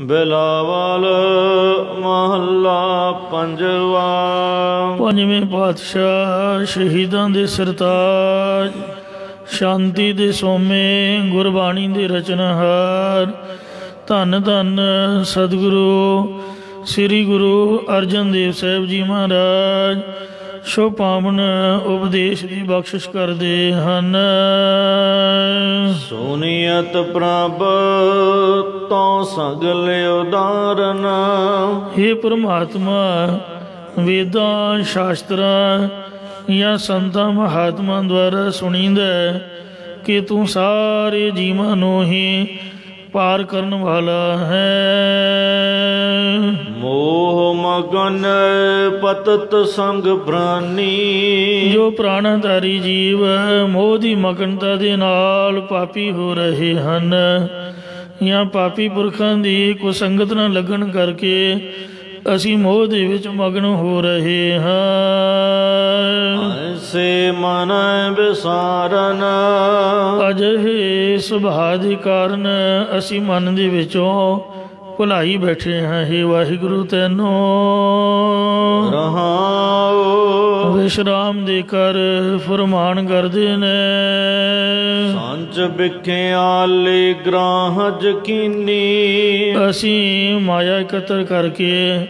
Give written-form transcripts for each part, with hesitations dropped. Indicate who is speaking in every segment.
Speaker 1: ਬਿਲਾਵਲ ਮਹੱਲਾ ਪੰਜਵਾ।
Speaker 2: ਪੰਜਵੇਂ ਪਾਤਸ਼ਾਹ ਸ਼ਹੀਦਾਂ ਦੇ ਸਰਤਾਜ, ਸ਼ਾਂਤੀ ਦੇ ਸੋਮੇ, ਗੁਰਬਾਣੀ ਦੇ ਰਚਨਹਾਰ, ਧੰਨ ਧੰਨ ਸਤਿਗੁਰੂ ਸ੍ਰੀ ਗੁਰੂ ਅਰਜਨ ਦੇਵ ਸਾਹਿਬ ਜੀ ਮਹਾਰਾਜ ਸ਼ੋ ਪਾਵਨ ਉਪਦੇਸ਼ ਦੀ ਬਖਸ਼ਿਸ਼ ਕਰਦੇ ਹਨ।
Speaker 1: ਸੁਨੀਅਤ ਪ੍ਰਭ ਤੋਂ ਸਗਲ ਉਦਾਹਰਨ।
Speaker 2: हे ਪ੍ਰਮਾਤਮਾ, ਵੇਦਾਂ ਸ਼ਾਸਤਰਾਂ ਜਾਂ ਸੰਤਾਂ ਮਹਾਤਮਾ ਦੁਆਰਾ ਸੁਣੀਂਦਾ ਕਿ ਤੂੰ ਸਾਰੇ ਜੀਵਾਂ ਨੂੰ ਹੀ ਪਾਰ ਕਰਨ ਵਾਲਾ ਹੈ।
Speaker 1: ਮੋਹ ਮਗਨ ਪਤਤ ਸੰਗ ਪ੍ਰਾਨੀ।
Speaker 2: ਜੋ ਪ੍ਰਾਣਧਾਰੀ ਜੀਵ ਮੋਹ ਦੀ ਮਗਨਤਾ ਦੇ ਨਾਲ ਪਾਪੀ ਹੋ ਰਹੇ ਹਨ ਜਾਂ ਪਾਪੀ ਪੁਰਖਾਂ ਦੀ ਕੁਸੰਗਤ ਨਾਲ ਲੱਗਣ ਕਰਕੇ ਅਸੀਂ ਮੋਹ ਦੇ ਵਿੱਚ ਮਗਨ ਹੋ ਰਹੇ ਹਾਂ।
Speaker 1: ਐਸੇ ਮਨ ਵਿਸਾਰਨ।
Speaker 2: ਅਜਿਹੇ ਸੁਭਾਅ ਦੇ ਕਾਰਨ ਅਸੀਂ ਮਨ ਦੇ ਵਿੱਚੋਂ ਭੁਲਾਈ ਬੈਠੇ ਹਾਂ। ਹੇ ਵਾਹਿਗੁਰੂ ਤੈਨੂੰ
Speaker 1: ਰਹਾਉ
Speaker 2: ਵਿਸ਼ਰਾਮ ਦੇ ਕਰ ਫਰਮਾਨ ਕਰਦੇ ਨੇ।
Speaker 1: ਸੰਚ ਬਿਖਿਆਲੀ ਗ੍ਰਾਹਜ ਕੀਨੀ।
Speaker 2: ਅਸੀਂ ਮਾਇਆ ਇਕੱਤਰ ਕਰਕੇ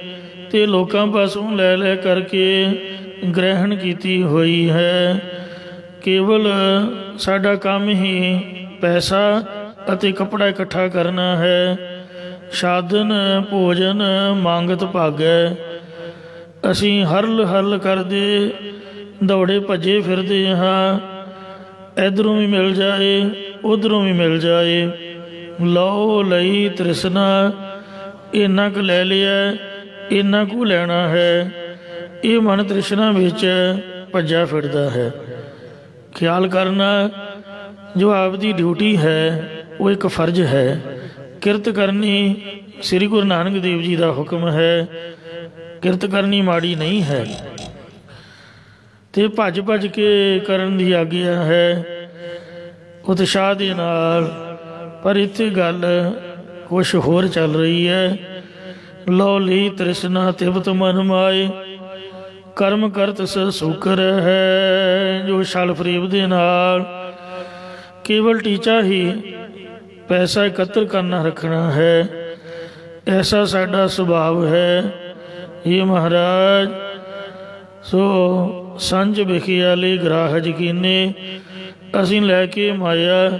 Speaker 2: ਤੇ ਲੋਕਾਂ ਪਾਸੋਂ ਲੈ ਲੈ ਕਰਕੇ ਗ੍ਰਹਿਣ ਕੀਤੀ ਹੋਈ ਹੈ। ਕੇਵਲ ਸਾਡਾ ਕੰਮ ਹੀ ਪੈਸਾ ਅਤੇ ਕੱਪੜਾ ਇਕੱਠਾ ਕਰਨਾ ਹੈ। ਸਾਧਨ ਭੋਜਨ ਮੰਗਤ ਭਾਗੈ। ਅਸੀਂ ਹਰਲ ਹਰਲ ਕਰਦੇ ਦੌੜੇ ਭੱਜੇ ਫਿਰਦੇ ਹਾਂ। ਇੱਧਰੋਂ ਵੀ ਮਿਲ ਜਾਏ, ਉੱਧਰੋਂ ਵੀ ਮਿਲ ਜਾਏ। ਲਓ ਲਈ ਤ੍ਰਿਸ਼ਨਾ, ਇੰਨਾ ਕੁ ਲੈ ਲਿਆ, ਇੰਨਾ ਕੁ ਲੈਣਾ ਹੈ। ਇਹ ਮਨ ਤ੍ਰਿਸ਼ਨਾ ਵਿੱਚ ਭੱਜਾ ਫਿਰਦਾ ਹੈ। ਖਿਆਲ ਕਰਨਾ ਜੋ ਆਪਦੀ ਡਿਊਟੀ ਹੈ ਉਹ ਇੱਕ ਫਰਜ਼ ਹੈ। ਕਿਰਤ ਕਰਨੀ ਸ੍ਰੀ ਗੁਰੂ ਨਾਨਕ ਦੇਵ ਜੀ ਦਾ ਹੁਕਮ ਹੈ। ਕਿਰਤ ਕਰਨੀ ਮਾੜੀ ਨਹੀਂ ਹੈ ਤੇ ਭੱਜ ਭੱਜ ਕੇ ਕਰਨ ਦੀ ਆਗਿਆ ਹੈ ਉਤਸ਼ਾਹ ਦੇ ਨਾਲ। ਪਰ ਇੱਥੇ ਗੱਲ ਕੁਛ ਹੋਰ ਚੱਲ ਰਹੀ ਹੈ। ਲਓ ਲਈ ਤ੍ਰਿਸ਼ਨਾ ਤਿਬਤ ਮਨ ਮਾਏ, ਕਰਮ ਕਰਤ ਸ ਸੂਕਰ ਹੈ। ਜੋ ਛਲ ਫਰੇਬ ਦੇ ਨਾਲ ਕੇਵਲ ਟੀਚਾ ਹੀ ਪੈਸਾ ਇਕੱਤਰ ਕਰਨਾ ਰੱਖਣਾ ਹੈ, ਐਸਾ ਸਾਡਾ ਸੁਭਾਵ ਹੈ। ਇਹ ਮਹਾਰਾਜ ਸੋ ਸੰਜ ਵਿਖਿਆਲੇ ਗ੍ਰਾਹਜ ਕੀਨੇ। ਅਸੀਂ ਲੈ ਕੇ ਮਾਇਆ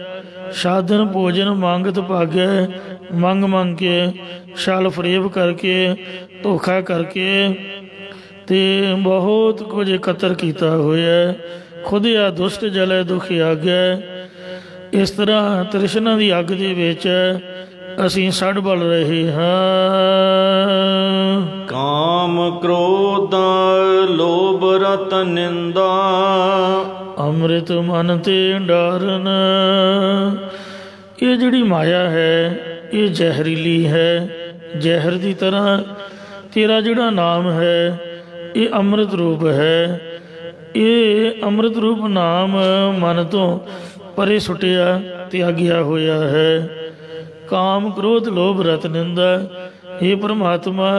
Speaker 2: ਸਾਧਨ ਭੋਜਨ ਮੰਗਤ ਭਾਗੈ, ਮੰਗ ਮੰਗ ਕੇ ਛਲ ਫਰੇਬ ਕਰਕੇ ਧੋਖਾ ਕਰਕੇ ਤੇ ਬਹੁਤ ਕੁਝ ਇਕੱਤਰ ਕੀਤਾ ਹੋਇਆ। ਖੁਦ ਆ ਦੁਸ਼ਟ ਜਲੇ ਦੁਖ ਆਗੈ। ਇਸ ਤਰ੍ਹਾਂ ਤ੍ਰਿਸ਼ਨਾ ਦੀ ਅੱਗ ਦੇ ਵਿੱਚ ਅਸੀਂ ਸੜ ਬਲ ਰਹੇ ਹਾਂ।
Speaker 1: ਕਾਮ ਕ੍ਰੋਧ ਲੋਭ ਰਤ ਨਿੰਦਾ।
Speaker 2: ਅੰਮ੍ਰਿਤ ਮਨ ਤੇ ਡਰਨ। ਇਹ ਜਿਹੜੀ ਮਾਇਆ ਹੈ ਇਹ ਜ਼ਹਿਰੀਲੀ ਹੈ। ਜ਼ਹਿਰ ਦੀ ਤਰ੍ਹਾਂ ਤੇਰਾ ਜਿਹੜਾ ਨਾਮ ਹੈ ਇਹ ਅੰਮ੍ਰਿਤ ਰੂਪ ਹੈ। ਇਹ ਅੰਮ੍ਰਿਤ ਰੂਪ ਨਾਮ ਮਨ ਤੋਂ ਪਰੇ ਸੁੱਟਿਆ ਤਿਆਗਿਆ ਹੋਇਆ ਹੈ। ਕਾਮ ਕ੍ਰੋਧ ਲੋਭ ਰਤ ਨਿੰਦਾ। ਇਹ ਪਰਮਾਤਮਾ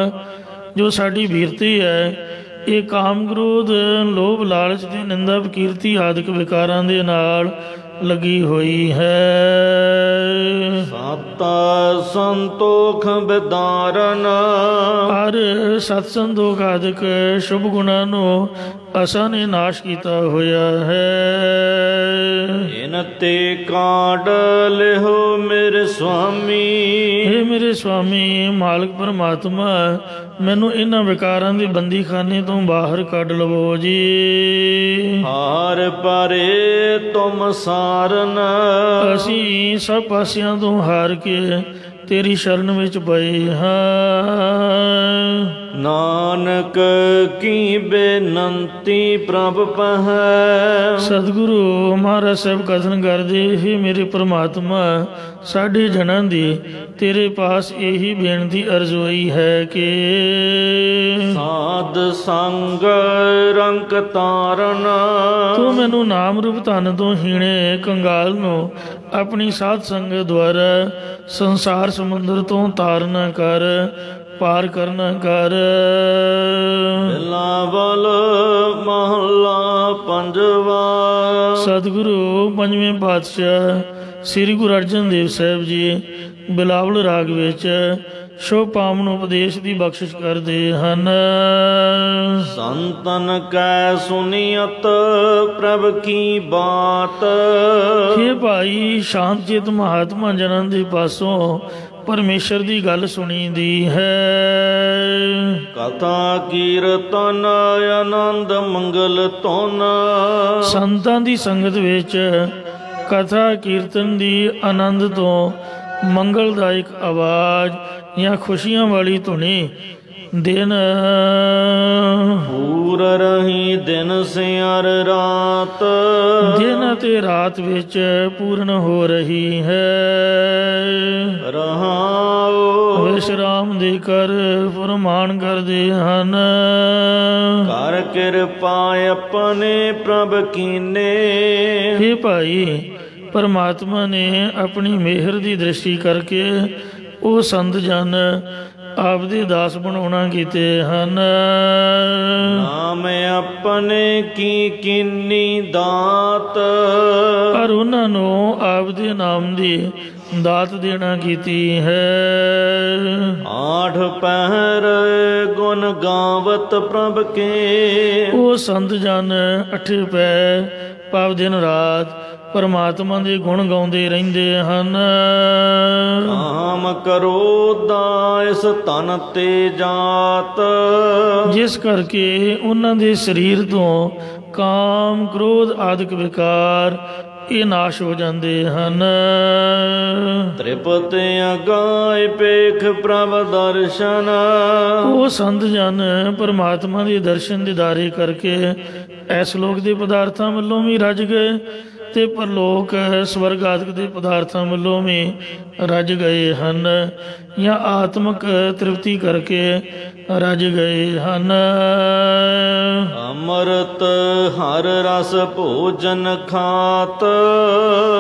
Speaker 2: ਜੋ ਸਾਡੀ ਬੀਰਤੀ ਹੈ ਇਹ ਕਾਮ ਕ੍ਰੋਧ ਲੋਭ ਲਾਲਚ ਦੀ ਨਿੰਦਾ ਬਕੀਰਤੀ ਆਦਿਕ ਵਿਕਾਰਾਂ ਦੇ ਨਾਲ ਲੱਗੀ ਹੋਈ ਹੈ।
Speaker 1: ਸਤ ਸੰਤੋਖ ਵਿਦਾਰਨ।
Speaker 2: ਹਰ ਸਤ ਸੰਤੋਖ ਆਦਿਕ ਸ਼ੁਭ ਗੁਣਾਂ ਨੂੰ ਅਸਾਂ ਨੇ ਨਾਸ਼ ਕੀਤਾ ਹੋਇਆ ਹੈ।
Speaker 1: ਇਨ ਤੇ ਕਾਢ ਲਿਓ ਮੇਰੇ ਸੁਆਮੀ।
Speaker 2: ਹੇ ਮੇਰੇ ਸੁਆਮੀ ਮਾਲਕ ਪਰਮਾਤਮਾ, ਮੈਨੂੰ ਇਹਨਾਂ ਵਿਕਾਰਾਂ ਦੇ ਬੰਦੀਖਾਨੇ ਤੋਂ ਬਾਹਰ ਕੱਢ ਲਵੋ ਜੀ।
Speaker 1: ਹਾਰ ਪਰੇ ਤੁਮ ਸਾਰਨ।
Speaker 2: ਅਸੀਂ ਸਭ ਪਾਸਿਆਂ ਤੋਂ ਹਾਰ ਕੇ ਤੇਰੀ ਸ਼ਰਨ ਵਿੱਚ ਪਏ ਹਾਂ।
Speaker 1: ਨਾਨਕ ਕੀ ਬੇਨੰਤੀ ਪ੍ਰਭ ਪਹੈ।
Speaker 2: ਸਤਿਗੁਰੂ ਮਹਾਰਾਜ ਸਾਹਿਬ ਕਥਨ ਕਰਦੇ, ਹੀ ਮੇਰੇ ਪਰਮਾਤਮਾ ਸਾਡੇ ਜਨਾਂ ਦੀ ਤੇਰੇ ਪਾਸ ਇਹੀ ਬੇਨਤੀ ਅਰਜ਼ੋਈ ਹੈ ਕਿ
Speaker 1: ਸਾਧ ਸੰਗ ਰੰਗ ਤਾਰਨ।
Speaker 2: ਤੂੰ ਮੈਨੂੰ ਨਾਮ ਰੂਪ ਧਨ ਤੋਂ ਹੀਣੇ ਕੰਗਾਲ ਨੂੰ ਆਪਣੀ ਸਾਧ ਸੰਗਤ ਦੁਆਰਾ ਸੰਸਾਰ ਸਮੁੰਦਰ ਤੋਂ ਤਾਰਨਾ ਕਰ, ਪਾਰ ਕਰਨਾ ਕਰ।
Speaker 1: ਬਿਲਾਵਲ ਮਹੱਲਾ ਪੰਜਵਾ।
Speaker 2: ਸਤਿਗੁਰੂ ਪੰਜਵੇਂ ਪਾਤਸ਼ਾਹ ਸ੍ਰੀ ਗੁਰੂ ਅਰਜਨ ਦੇਵ ਸਾਹਿਬ ਜੀ ਬਿਲਾਵਲ ਰਾਗ ਵਿੱਚ ਸ਼ੁਭ ਪਾਵਨ ਉਪਦੇਸ਼ ਦੀ ਬਖਸ਼ਿਸ਼ ਕਰਦੇ ਹਨ।
Speaker 1: ਸੰਤਨ ਕੈ ਸੁਨੀਅਤ ਪ੍ਰਭ ਕੀ ਬਾਤ।
Speaker 2: हे ਭਾਈ, ਸ਼ਾਂਤ ਚਿਤ ਮਹਾਤਮਾ ਜਨਾਂ ਦੇ ਪਾਸੋਂ ਪਰਮੇਸ਼ਰ ਦੀ ਗੱਲ ਸੁਣੀ ਦੀ ਹੈ।
Speaker 1: ਕਥਾ ਕੀਰਤਨ ਆਨੰਦ ਮੰਗਲ ਧੁਨ।
Speaker 2: ਸੰਤਾਂ ਦੀ ਸੰਗਤ ਵਿੱਚ ਕਥਾ ਕੀਰਤਨ ਦੀ ਆਨੰਦ ਤੋਂ ਮੰਗਲਦਾਇਕ ਆਵਾਜ਼ ਜਾਂ ਖੁਸ਼ੀਆਂ ਵਾਲੀ ਧੁਨੀ ਦਿਨ
Speaker 1: ਪੂਰ ਰਹੀ ਦਿਨ ਸਿਆਰ ਰਾਤ।
Speaker 2: ਦਿਨ ਅਤੇ ਰਾਤ ਵਿੱਚ ਪੂਰਨ ਹੋ ਰਹੀ ਹੈ।
Speaker 1: ਰਹਾਉ
Speaker 2: ਵਿਸ਼ਰਾਮ ਦੇ ਕਰ ਫਰਮਾਨ ਕਰਦੇ ਹਨ।
Speaker 1: ਕਰ ਕਿਰਪਾ ਆਪਣੇ ਪ੍ਰਭ ਕੀਨੇ।
Speaker 2: हे ਭਾਈ, ਪਰਮਾਤਮਾ ਨੇ ਆਪਣੀ ਮਿਹਰ ਦੀ ਦ੍ਰਿਸ਼ਟੀ ਕਰਕੇ ਉਹ ਸੰਤ ਜਨ ਆਪਦੇ ਦਾਸ ਬਣਾਉਣਾ ਕੀਤੇ ਹਨ।
Speaker 1: ਨਾਮ ਆਪਣੇ ਕੀ ਕਿੰਨੀ ਦਾਤ।
Speaker 2: ਪਰ ਉਹਨਾਂ ਨੂੰ ਆਪਦੇ ਨਾਮ ਦੀ ਦਾਤ ਦੇਣਾ ਕੀਤੀ ਹੈ।
Speaker 1: ਆਠ ਪਹਿਰ ਗੁਣ ਗਾਵਤ ਪ੍ਰਭ ਕੇ।
Speaker 2: ਉਹ ਸੰਤ ਜਨ ਅੱਠੇ ਪੈ ਭਾਵ ਦਿਨ ਰਾਤ ਪਰਮਾਤਮਾ ਦੇ ਗੁਣ ਗਾਉਂਦੇ ਰਹਿੰਦੇ ਹਨ।
Speaker 1: ਕਾਮ ਕਰੋਦਾ ਇਸ ਤਨ ਤੇ ਜਾਤ।
Speaker 2: ਜਿਸ ਕਰਕੇ ਉਹਨਾਂ ਦੇ ਸਰੀਰ ਤੋਂ ਕਾਮ ਕ੍ਰੋਧ ਆਦਿਕ ਵਿਕਾਰ ਇਹ ਨਾਸ਼ ਹੋ ਜਾਂਦੇ ਹਨ।
Speaker 1: ਤ੍ਰਿਪਤ ਅਗਾਇ ਪੇਖ ਪ੍ਰਭ ਦਰਸ਼ਨ।
Speaker 2: ਉਹ ਸੰਤ ਜਨ ਪਰਮਾਤਮਾ ਦੇ ਦਰਸ਼ਨ ਦੀਦਾਰੇ ਕਰਕੇ ਇਸ ਲੋਕ ਦੇ ਪਦਾਰਥਾਂ ਵੱਲੋਂ ਵੀ ਰੱਜ ਗਏ ਤੇ ਪਰਲੋਕ ਸਵਰਗ ਆਦਿਕ ਦੇ ਪਦਾਰਥਾਂ ਵੱਲੋਂ ਵੀ ਰੱਜ ਗਏ ਹਨ ਜਾਂ ਆਤਮਕ ਤ੍ਰਿਪਤੀ ਕਰਕੇ ਰੱਜ ਗਏ ਹਨ।
Speaker 1: ਅੰਮ੍ਰਿਤ ਹਰ ਰਸ ਭੋਜਨ ਖਾਤ।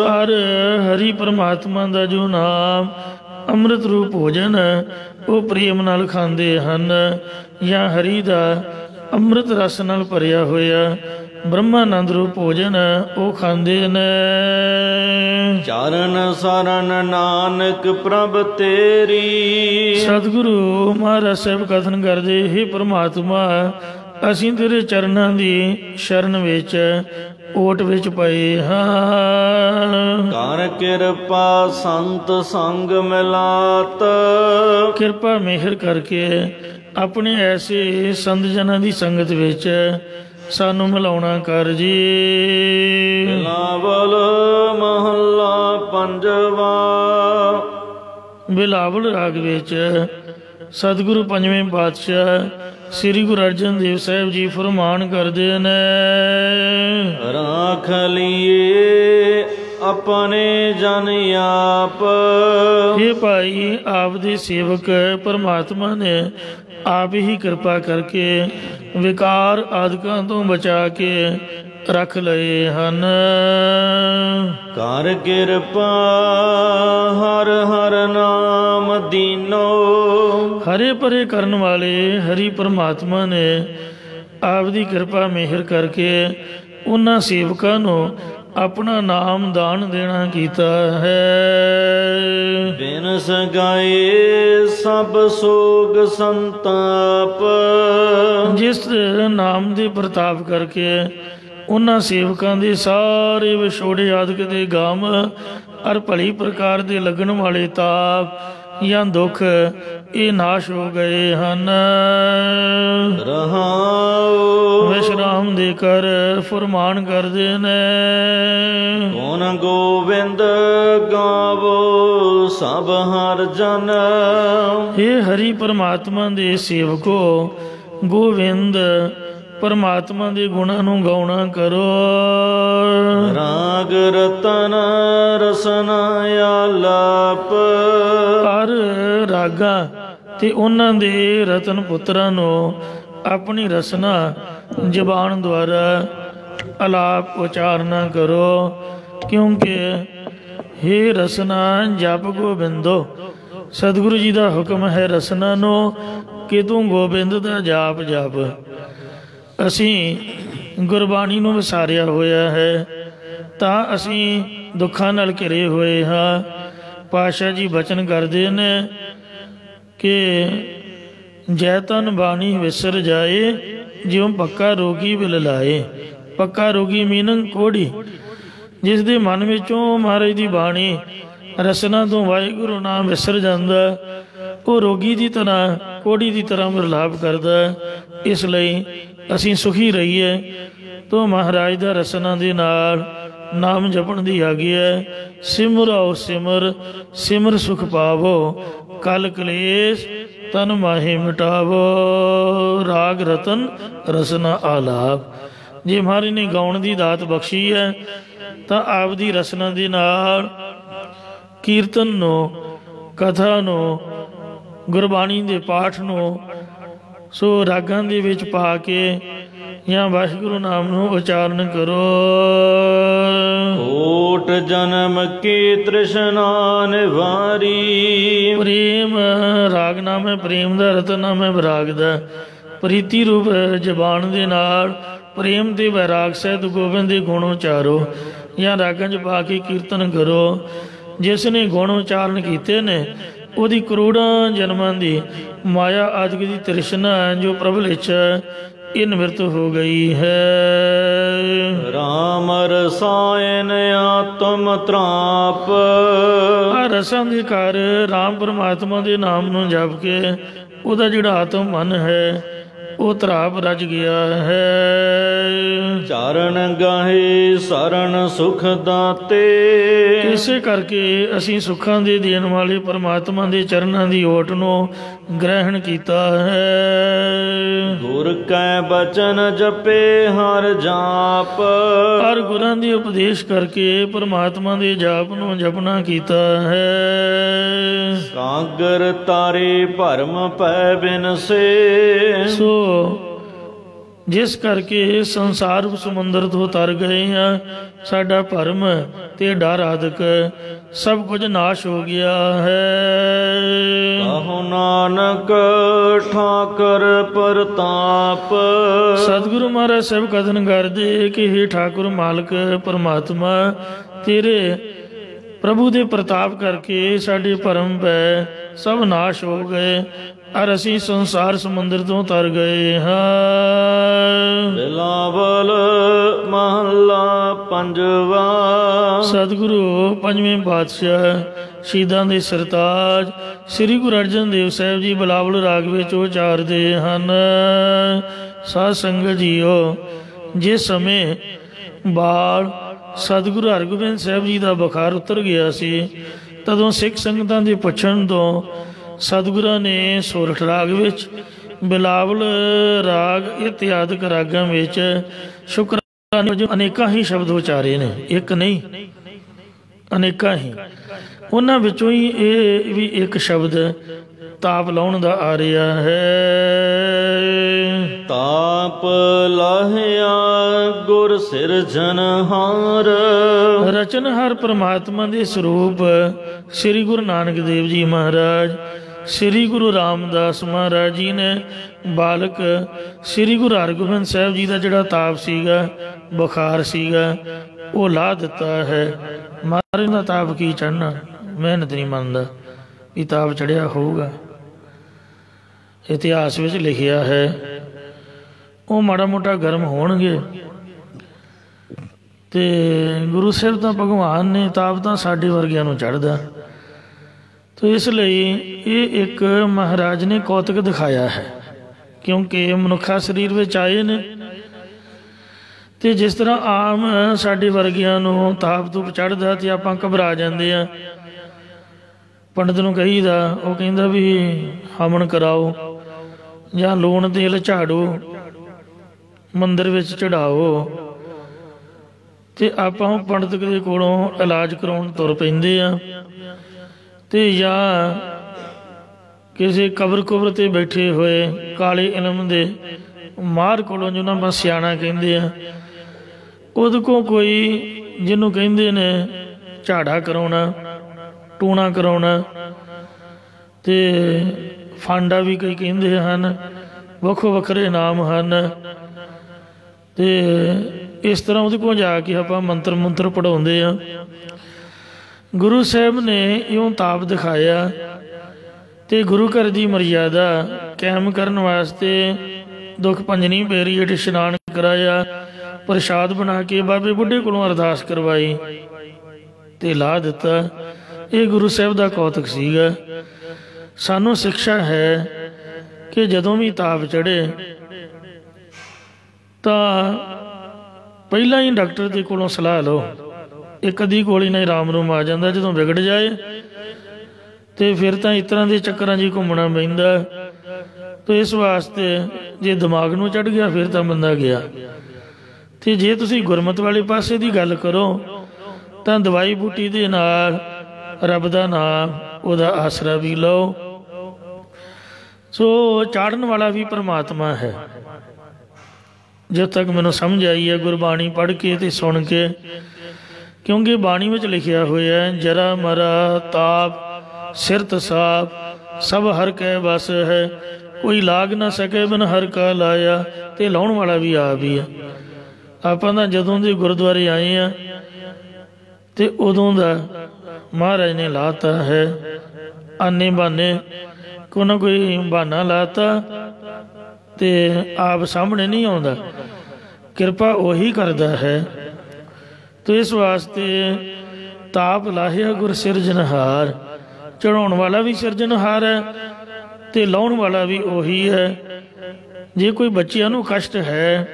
Speaker 2: ਹਰ ਹਰੀ ਪਰਮਾਤਮਾ ਦਾ ਜੋ ਨਾਮ ਅੰਮ੍ਰਿਤ ਰੂਪ ਭੋਜਨ ਉਹ ਪ੍ਰੇਮ ਨਾਲ ਖਾਂਦੇ ਹਨ ਜਾਂ ਹਰੀ ਦਾ ਅੰਮ੍ਰਿਤ ਰਸ ਨਾਲ ਭਰਿਆ ਹੋਇਆ ਬ੍ਰਹਮਾਨੰਦ ਰੂਪ ਭੋਜਨ ਉਹ ਖਾਂਦੇ ਨੇ।
Speaker 1: ਚਰਨ ਸਰਨ ਨਾਨਕ ਪ੍ਰਭ ਤੇਰੀ।
Speaker 2: ਸਤਿਗੁਰੂ ਮਹਾਰਾਜ ਸਾਹਿਬ ਕਥਨ ਕਰਦੇ, हे ਪ੍ਰਮਾਤਮਾ, ਅਸੀਂ ਤੇਰੇ ਚਰਨਾਂ ਦੀ ਸ਼ਰਨ ਵਿੱਚ ਓਟ ਵਿੱਚ ਪਏ ਹਾਂ।
Speaker 1: ਕਰ ਕਿਰਪਾ ਸੰਤ ਸੰਗ ਮਿਲਾਤ।
Speaker 2: ਕਿਰਪਾ ਮਿਹਰ ਕਰਕੇ ਆਪਣੇ ਐਸੇ ਸੰਤ ਜਨਾਂ ਦੀ ਸੰਗਤ ਵਿੱਚ ਸਾਨੂੰ ਮਿਲਾਉਣਾ ਕਰ ਜੀ।
Speaker 1: ਬਿਲਾਵਲ ਮਹੱਲਾ ਪੰਜਵਾ।
Speaker 2: ਬਿਲਾਵਲ ਰਾਗ ਵਿੱਚ ਸਤਿਗੁਰੂ ਪੰਜਵੇਂ ਪਾਤਸ਼ਾਹ ਸ੍ਰੀ ਗੁਰੂ ਅਰਜਨ ਦੇਵ ਸਾਹਿਬ ਜੀ ਫਰਮਾਨ ਕਰਦੇ ਨੇ।
Speaker 1: ਰਾਖ ਲਈਏ ਆਪਣੇ ਜਨ ਆਪ।
Speaker 2: ਇਹ ਭਾਈ, ਆਪ ਦੇ ਸੇਵਕ ਪਰਮਾਤਮਾ ਨੇ ਆਪ ਹੀ ਕਿਰਪਾ ਕਰਕੇ ਵਿਕਾਰ ਆਦਿਕਾਂ ਤੋਂ ਬਚਾ ਕੇ ਰੱਖ ਲਏ ਹਨ।
Speaker 1: ਕਰ ਕਿਰਪਾ ਹਰ ਹਰ ਨਾਮ ਦੀਨੋ।
Speaker 2: ਹਰੇ ਪਰੇ ਕਰਨ ਵਾਲੇ ਹਰੀ ਪਰਮਾਤਮਾ ਨੇ ਆਪ ਦੀ ਕਿਰਪਾ ਮਿਹਰ ਕਰਕੇ ਉਹਨਾਂ ਸੇਵਕਾਂ ਨੂੰ ਆਪਣਾ ਨਾਮ ਦਾਨ ਦੇਣਾ ਕੀਤਾ ਹੈ।
Speaker 1: ਬਿਨ ਸਗਾਏ ਸਭ ਸੋਗ ਸੰਤਾਪ।
Speaker 2: ਜਿਸ ਨਾਮ ਦੇ ਪ੍ਰਤਾਪ ਕਰਕੇ ਉਹਨਾਂ ਸੇਵਕਾਂ ਦੇ ਸਾਰੇ ਵਿਛੋੜੇ ਆਦਿਕ ਦੇ ਗਮ ਅਰ ਭਲੀ ਪ੍ਰਕਾਰ ਦੇ ਲੱਗਣ ਵਾਲੇ ਤਾਪ ਜਾਂ ਦੁੱਖ ਇਹ ਨਾਸ਼ ਹੋ ਗਏ ਹਨ।
Speaker 1: ਰਹਾਉ
Speaker 2: ਵਿਸ਼ਰਾਮ ਦੇ ਕਰ ਫਰਮਾਨ ਕਰਦੇ ਨੇ।
Speaker 1: ਗੁਣ ਗੋਬਿੰਦ ਗਾਵੋ ਸਭ ਹਰ ਜਨ।
Speaker 2: ਇਹ ਹਰੀ ਪਰਮਾਤਮਾ ਦੇ ਸੇਵਕੋ, ਗੋਵਿੰਦ ਪਰਮਾਤਮਾ ਦੇ ਗੁਣਾਂ ਨੂੰ ਗਾਉਣਾ ਕਰੋ।
Speaker 1: ਰਾਗ ਰਤਨ ਰਸਨਾ ਆਲਾਪ।
Speaker 2: ਹਰ ਰਾਗਾਂ ਤੇ ਉਹਨਾਂ ਦੇ ਰਤਨ ਪੁੱਤਰਾਂ ਨੂੰ ਆਪਣੀ ਰਸਨਾ ਜ਼ਬਾਨ ਦੁਆਰਾ ਆਲਾਪ ਉਚਾਰਨਾ ਕਰੋ, ਕਿਉਂਕਿ हे रसना जप गोबिंदो। सतगुरु जी का हुक्म है रसना नो कि तू गोबिंद का जाप जप। असी गुरबाणी नूं विसारिया होया है तां असी दुखां नाल घिरे होए हाँ। पातशाह जी बचन करदे ने कि जै तन बाणी विसर जाए ज्यों पक्का रोगी विल लाए। पक्का रोगी मीनिंग कोढ़ी, जिस दे मन विचों महाराज दी बाणी रसना तो वाहिगुरु नाम विसर जांदा, वो रोगी की तरह कोढ़ी की तरह विरलाप करदा। इसलिए असीं सुखी रहीए तो महाराज दा रसना दे नाल नाम जपण दी आग्या है। सिमर आओ सिमर सिमर सुख पावो, कल कलेश तन माहे मिटावो। राग रतन रसना आलाप। जे महाराज ने गाउण की दात बख्शी है तो आप दी रसना दे नाल कीर्तन नो, कथा नो, गुरबाणी के पाठ नो सो रागां दे विच पा के या वाहिगुरु नाम नो उचारण करो।
Speaker 1: कोट जन्म की तृष्णा निवारी।
Speaker 2: प्रेम राग नाम है प्रेम दा, रतन नाम है विराग दा। प्रीति रूप जबान दे नाल प्रेम ते वैराग सहित गोबिंद दे गुण उचारो या रागां च पा के कीर्तन करो। जिसने गुण उचारण किए ने ਉਹਦੀ ਕਰੋੜਾਂ ਜਨਮਾਂ ਦੀ ਮਾਇਆ ਆਦਿਕ ਦੀ ਤ੍ਰਿਸ਼ਨਾ ਜੋ ਪ੍ਰਭਲ ਇੱਛਾ ਇਹ ਨਿਵਰਤ ਹੋ ਗਈ ਹੈ।
Speaker 1: ਰਾਮ ਰਸਾਇਨ ਆਤਮ ਤ੍ਰਾਪ।
Speaker 2: ਆ ਰਸਾਂ ਦੇ ਘਰ ਰਾਮ ਪਰਮਾਤਮਾ ਦੇ ਨਾਮ ਨੂੰ ਜਪ ਕੇ ਉਹਦਾ ਜਿਹੜਾ ਆਤਮ ਮਨ ਹੈ ਉਹ ਤਰਾਪ ਰਜ ਗਿਆ ਹੈ।
Speaker 1: ਚਰਨ ਗਾਹੇ ਸਰਨ ਸੁਖ ਦਾਤੇ।
Speaker 2: ਇਸੇ ਕਰਕੇ ਅਸੀਂ ਸੁੱਖਾਂ ਦੇ ਦੇਣ ਵਾਲੇ ਪਰਮਾਤਮਾ ਦੇ ਚਰਨਾਂ ਦੀ ਓਟ ਨੂੰ ਗ੍ਰਹਿਣ ਕੀਤਾ ਹੈ।
Speaker 1: ਗੁਰ ਕੈ ਬਚਨ ਜਪੇ ਹਰ ਜਾਪ।
Speaker 2: ਹਰ ਗੁਰਾਂ ਦੇ ਉਪਦੇਸ਼ ਕਰਕੇ ਪਰਮਾਤਮਾ ਦੇ ਜਾਪ ਨੂੰ ਜਪਣਾ ਕੀਤਾ ਹੈ।
Speaker 1: ਸਾਗਰ ਤਾਰੇ ਭਰਮ ਪੈ ਬਿਨਸੇ।
Speaker 2: ਸੋ ਜਿਸ ਕਰਕੇ ਸੰਸਾਰ ਸਮੁੰਦਰ ਤੋਂ ਤਰ ਗਏ ਹਾਂ, ਸਾਡਾ ਭਰਮ ਤੇ ਡਰ ਆਦਿਕ ਸਭ ਕੁਝ ਨਾਸ਼ ਹੋ ਗਿਆ ਹੈ।
Speaker 1: ਕਹੋ ਨਾਨਕ ਠਾਕਰ ਪ੍ਰਤਾਪ।
Speaker 2: ਸਤਿਗੁਰੂ ਮਹਾਰਾਜ ਸਾਹਿਬ ਕਥਨ ਕਰਦੇ ਕਿ हे ਠਾਕੁਰ ਮਾਲਕ ਪਰਮਾਤਮਾ, ਤੇਰੇ ਪ੍ਰਭੂ ਦੇ ਪ੍ਰਤਾਪ ਕਰਕੇ ਸਾਡੇ ਭਰਮ ਪੈ ਸਭ ਨਾਸ਼ ਹੋ ਗਏ ਔਰ ਅਸੀਂ ਸੰਸਾਰ ਸਮੁੰਦਰ ਤੋਂ ਤਰ ਗਏ ਹਾਂ।
Speaker 1: ਬਿਲਾਵਲ ਮਹੱਲਾ ਪੰਜਵਾ।
Speaker 2: ਸਤਿਗੁਰੂ ਪੰਜਵੇਂ ਪਾਤਸ਼ਾਹ ਸ਼ਹੀਦਾਂ ਦੇ ਸਰਤਾਜ ਸ੍ਰੀ ਗੁਰੂ ਅਰਜਨ ਦੇਵ ਸਾਹਿਬ ਜੀ ਬਿਲਾਵਲ ਰਾਗ ਵਿੱਚ ਉਚਾਰਦੇ ਹਨ। ਸਾਧ ਸੰਗਤ ਜੀਓ, ਜਿਸ ਸਮੇਂ ਬਾਲ ਸਤਿਗੁਰੂ ਹਰਗੋਬਿੰਦ ਸਾਹਿਬ ਜੀ ਦਾ ਬੁਖਾਰ ਉਤਰ ਗਿਆ ਸੀ, ਤਦੋਂ ਸਿੱਖ ਸੰਗਤਾਂ ਦੇ ਪੁੱਛਣ ਤੋਂ ਸਤਿਗੁਰਾਂ ਨੇ ਸੋਰਠ ਰਾਗ ਵਿੱਚ, ਬਿਲਾਵਲ ਰਾਗ ਇਤਿਆਦਿਕ ਰਾਗਾਂ ਵਿੱਚ ਸ਼ੁਕਰਾਨੇ ਵਜੋਂ ਅਨੇਕਾਂ ਹੀ ਸ਼ਬਦ ਉਚਾਰੇ ਨੇ, ਇੱਕ ਨਹੀਂ ਅਨੇਕਾਂ ਹੀ। ਉਹਨਾਂ ਵਿੱਚੋਂ ਹੀ ਇਹ ਵੀ ਇੱਕ ਸ਼ਬਦ ਤਾਪ ਲਾਉਣ ਦਾ ਆ ਰਿਹਾ ਹੈ।
Speaker 1: ਤਾਪ ਲਾਹਿਆ ਗੁਰ ਸਿਰਜਨਹਾਰ।
Speaker 2: ਰਚਨਹਾਰ ਪਰਮਾਤਮਾ ਦੇ ਸਰੂਪ ਸ੍ਰੀ ਗੁਰੂ ਨਾਨਕ ਦੇਵ ਜੀ ਮਹਾਰਾਜ, ਸ੍ਰੀ ਗੁਰੂ ਰਾਮਦਾਸ ਮਹਾਰਾਜ ਜੀ ਨੇ ਬਾਲਕ ਸ੍ਰੀ ਗੁਰੂ ਹਰਗੋਬਿੰਦ ਸਾਹਿਬ ਜੀ ਦਾ ਜਿਹੜਾ ਤਾਪ ਸੀਗਾ, ਬੁਖਾਰ ਸੀਗਾ, ਉਹ ਲਾ ਦਿੱਤਾ ਹੈ। ਮਹਾਰਾਜ ਦਾ ਤਾਪ ਕੀ ਚੜ੍ਹਨਾ, ਮਿਹਨਤ ਨਹੀਂ ਮੰਨਦਾ ਵੀ ਤਾਪ ਚੜ੍ਹਿਆ ਹੋਊਗਾ। ਇਤਿਹਾਸ ਵਿੱਚ ਲਿਖਿਆ ਹੈ ਉਹ ਮਾੜਾ ਮੋਟਾ ਗਰਮ ਹੋਣਗੇ ਤੇ ਗੁਰੂ ਸਾਹਿਬ ਤਾਂ ਭਗਵਾਨ ਨੇ, ਤਾਪ ਤਾਂ ਸਾਡੇ ਵਰਗਿਆਂ ਨੂੰ ਚੜ੍ਹਦਾ। ਤੇ ਇਸ ਲਈ ਇਹ ਇੱਕ ਮਹਾਰਾਜ ਨੇ ਕੌਤਕ ਦਿਖਾਇਆ ਹੈ, ਕਿਉਂਕਿ ਮਨੁੱਖਾ ਸਰੀਰ ਵਿੱਚ ਆਏ ਨੇ ਤੇ ਜਿਸ ਤਰ੍ਹਾਂ ਆਮ ਸਾਡੇ ਵਰਗਿਆਂ ਨੂੰ ਤਾਪ ਤੂਪ ਚੜ੍ਹਦਾ ਤੇ ਆਪਾਂ ਘਬਰਾ ਜਾਂਦੇ ਆ। ਪੰਡਤ ਨੂੰ ਕਹੀਦਾ, ਉਹ ਕਹਿੰਦਾ ਵੀ ਹਵਨ ਕਰਾਓ ਜਾਂ ਲੂਣ ਤੇਲ ਝਾੜੋ, ਮੰਦਰ ਵਿੱਚ ਚੜਾਓ, ਤੇ ਆਪਾਂ ਪੰਡਤ ਦੇ ਕੋਲੋਂ ਇਲਾਜ ਕਰਾਉਣ ਤੁਰ ਪੈਂਦੇ ਆ। ਤੇ ਜਾਂ ਕਿਸੇ ਕਬਰ ਕੁਬਰ ਤੇ ਬੈਠੇ ਹੋਏ ਕਾਲੇ ਇਲਮ ਦੇ ਮਾਹਰ ਕੋਲੋਂ, ਜਿਹਨਾਂ ਆਪਾਂ ਸਿਆਣਾ ਕਹਿੰਦੇ ਆ, ਉਹਦੇ ਕੋਲ ਕੋਈ ਜਿਹਨੂੰ ਕਹਿੰਦੇ ਨੇ ਝਾੜਾ ਕਰਾਉਣਾ, ਟੂਣਾ ਕਰਾਉਣਾ, ਅਤੇ ਫਾਂਡਾ ਵੀ ਕਈ ਕਹਿੰਦੇ ਹਨ, ਵੱਖੋ ਵੱਖਰੇ ਨਾਮ ਹਨ। ਅਤੇ ਇਸ ਤਰ੍ਹਾਂ ਉਹਦੇ ਕੋਲ ਜਾ ਕੇ ਆਪਾਂ ਮੰਤਰ ਮੁੰਤਰ ਪੜ੍ਹਾਉਂਦੇ ਹਾਂ। ਗੁਰੂ ਸਾਹਿਬ ਨੇ ਇਉਂ ਤਾਪ ਦਿਖਾਇਆ ਅਤੇ ਗੁਰੂ ਘਰ ਦੀ ਮਰਯਾਦਾ ਕਾਇਮ ਕਰਨ ਵਾਸਤੇ ਦੁੱਖ ਭੰਜਨੀ ਪੀਰੀਅਡ ਇਸ਼ਨਾਨ ਕਰਾਇਆ, ਪ੍ਰਸ਼ਾਦ ਬਣਾ ਕੇ ਬਾਬੇ ਬੁੱਢੇ ਕੋਲੋਂ ਅਰਦਾਸ ਕਰਵਾਈ ਅਤੇ ਲਾ ਦਿੱਤਾ। ਇਹ ਗੁਰੂ ਸਾਹਿਬ ਦਾ ਕੌਤਕ ਸੀਗਾ। ਸਾਨੂੰ ਸਿਕਸ਼ਾ ਹੈ ਕਿ ਜਦੋਂ ਵੀ ਤਾਪ ਚੜ੍ਹੇ ਤਾਂ ਪਹਿਲਾਂ ਹੀ ਡਾਕਟਰ ਦੇ ਕੋਲੋਂ ਸਲਾਹ ਲਓ। ਇੱਕ ਅੱਧੀ ਗੋਲੀ ਨਾਲ ਆਰਾਮ ਰੂਮ ਆ ਜਾਂਦਾ, ਜਦੋਂ ਵਿਗੜ ਜਾਏ ਅਤੇ ਫਿਰ ਤਾਂ ਇਸ ਤਰ੍ਹਾਂ ਦੇ ਚੱਕਰਾਂ 'ਚ ਘੁੰਮਣਾ ਪੈਂਦਾ। ਅਤੇ ਇਸ ਵਾਸਤੇ ਜੇ ਦਿਮਾਗ ਨੂੰ ਚੜ੍ਹ ਗਿਆ ਫਿਰ ਤਾਂ ਬੰਦਾ ਗਿਆ। ਅਤੇ ਜੇ ਤੁਸੀਂ ਗੁਰਮਤ ਵਾਲੇ ਪਾਸੇ ਦੀ ਗੱਲ ਕਰੋ ਤਾਂ ਦਵਾਈ ਬੂਟੀ ਦੇ ਨਾਲ ਰੱਬ ਦਾ ਨਾਮ, ਉਹਦਾ ਆਸਰਾ ਵੀ ਲਓ। ਸੋ ਚਾੜਨ ਵਾਲਾ ਵੀ ਪਰਮਾਤਮਾ ਹੈ। ਜਦ ਤੱਕ ਮੈਨੂੰ ਸਮਝ ਆਈ ਹੈ ਗੁਰਬਾਣੀ ਪੜ੍ਹ ਕੇ ਅਤੇ ਸੁਣ ਕੇ, ਕਿਉਂਕਿ ਬਾਣੀ ਵਿੱਚ ਲਿਖਿਆ ਹੋਇਆ ਜਰਾ ਮਰਾ ਤਾਪ ਸਿਰਤ ਸਾਪ ਸਭ ਹਰ ਕੈ ਵਸ ਹੈ, ਕੋਈ ਲਾਗ ਨਾ ਸਕੇ ਬਿਨ ਹਰ ਕਾ ਲਾਇਆ। ਅਤੇ ਲਾਉਣ ਵਾਲਾ ਵੀ ਆਪ ਹੀ ਹੈ। ਆਪਾਂ ਤਾਂ ਜਦੋਂ ਦੇ ਗੁਰਦੁਆਰੇ ਆਏ ਹਾਂ ਅਤੇ ਉਦੋਂ ਦਾ ਮਹਾਰਾਜ ਨੇ ਲਾਤਾ ਹੈ। ਆਨੇ ਬਹਾਨੇ ਕੋਈ ਨਾ ਕੋਈ ਬਹਾਨਾ ਲਾਤਾ ਅਤੇ ਆਪ ਸਾਹਮਣੇ ਨਹੀਂ ਆਉਂਦਾ। ਕਿਰਪਾ ਉਹੀ ਕਰਦਾ ਹੈ। ਅਤੇ ਇਸ ਵਾਸਤੇ ਤਾਪ ਲਾਹਿਆ ਗੁਰ ਸਿਰਜਣਹਾਰ, ਚੜ੍ਹਾਉਣ ਵਾਲਾ ਵੀ ਸਿਰਜਣਹਾਰ ਹੈ ਅਤੇ ਲਾਉਣ ਵਾਲਾ ਵੀ ਉਹੀ ਹੈ। ਜੇ ਕੋਈ ਬੱਚਿਆਂ ਨੂੰ ਕਸ਼ਟ ਹੈ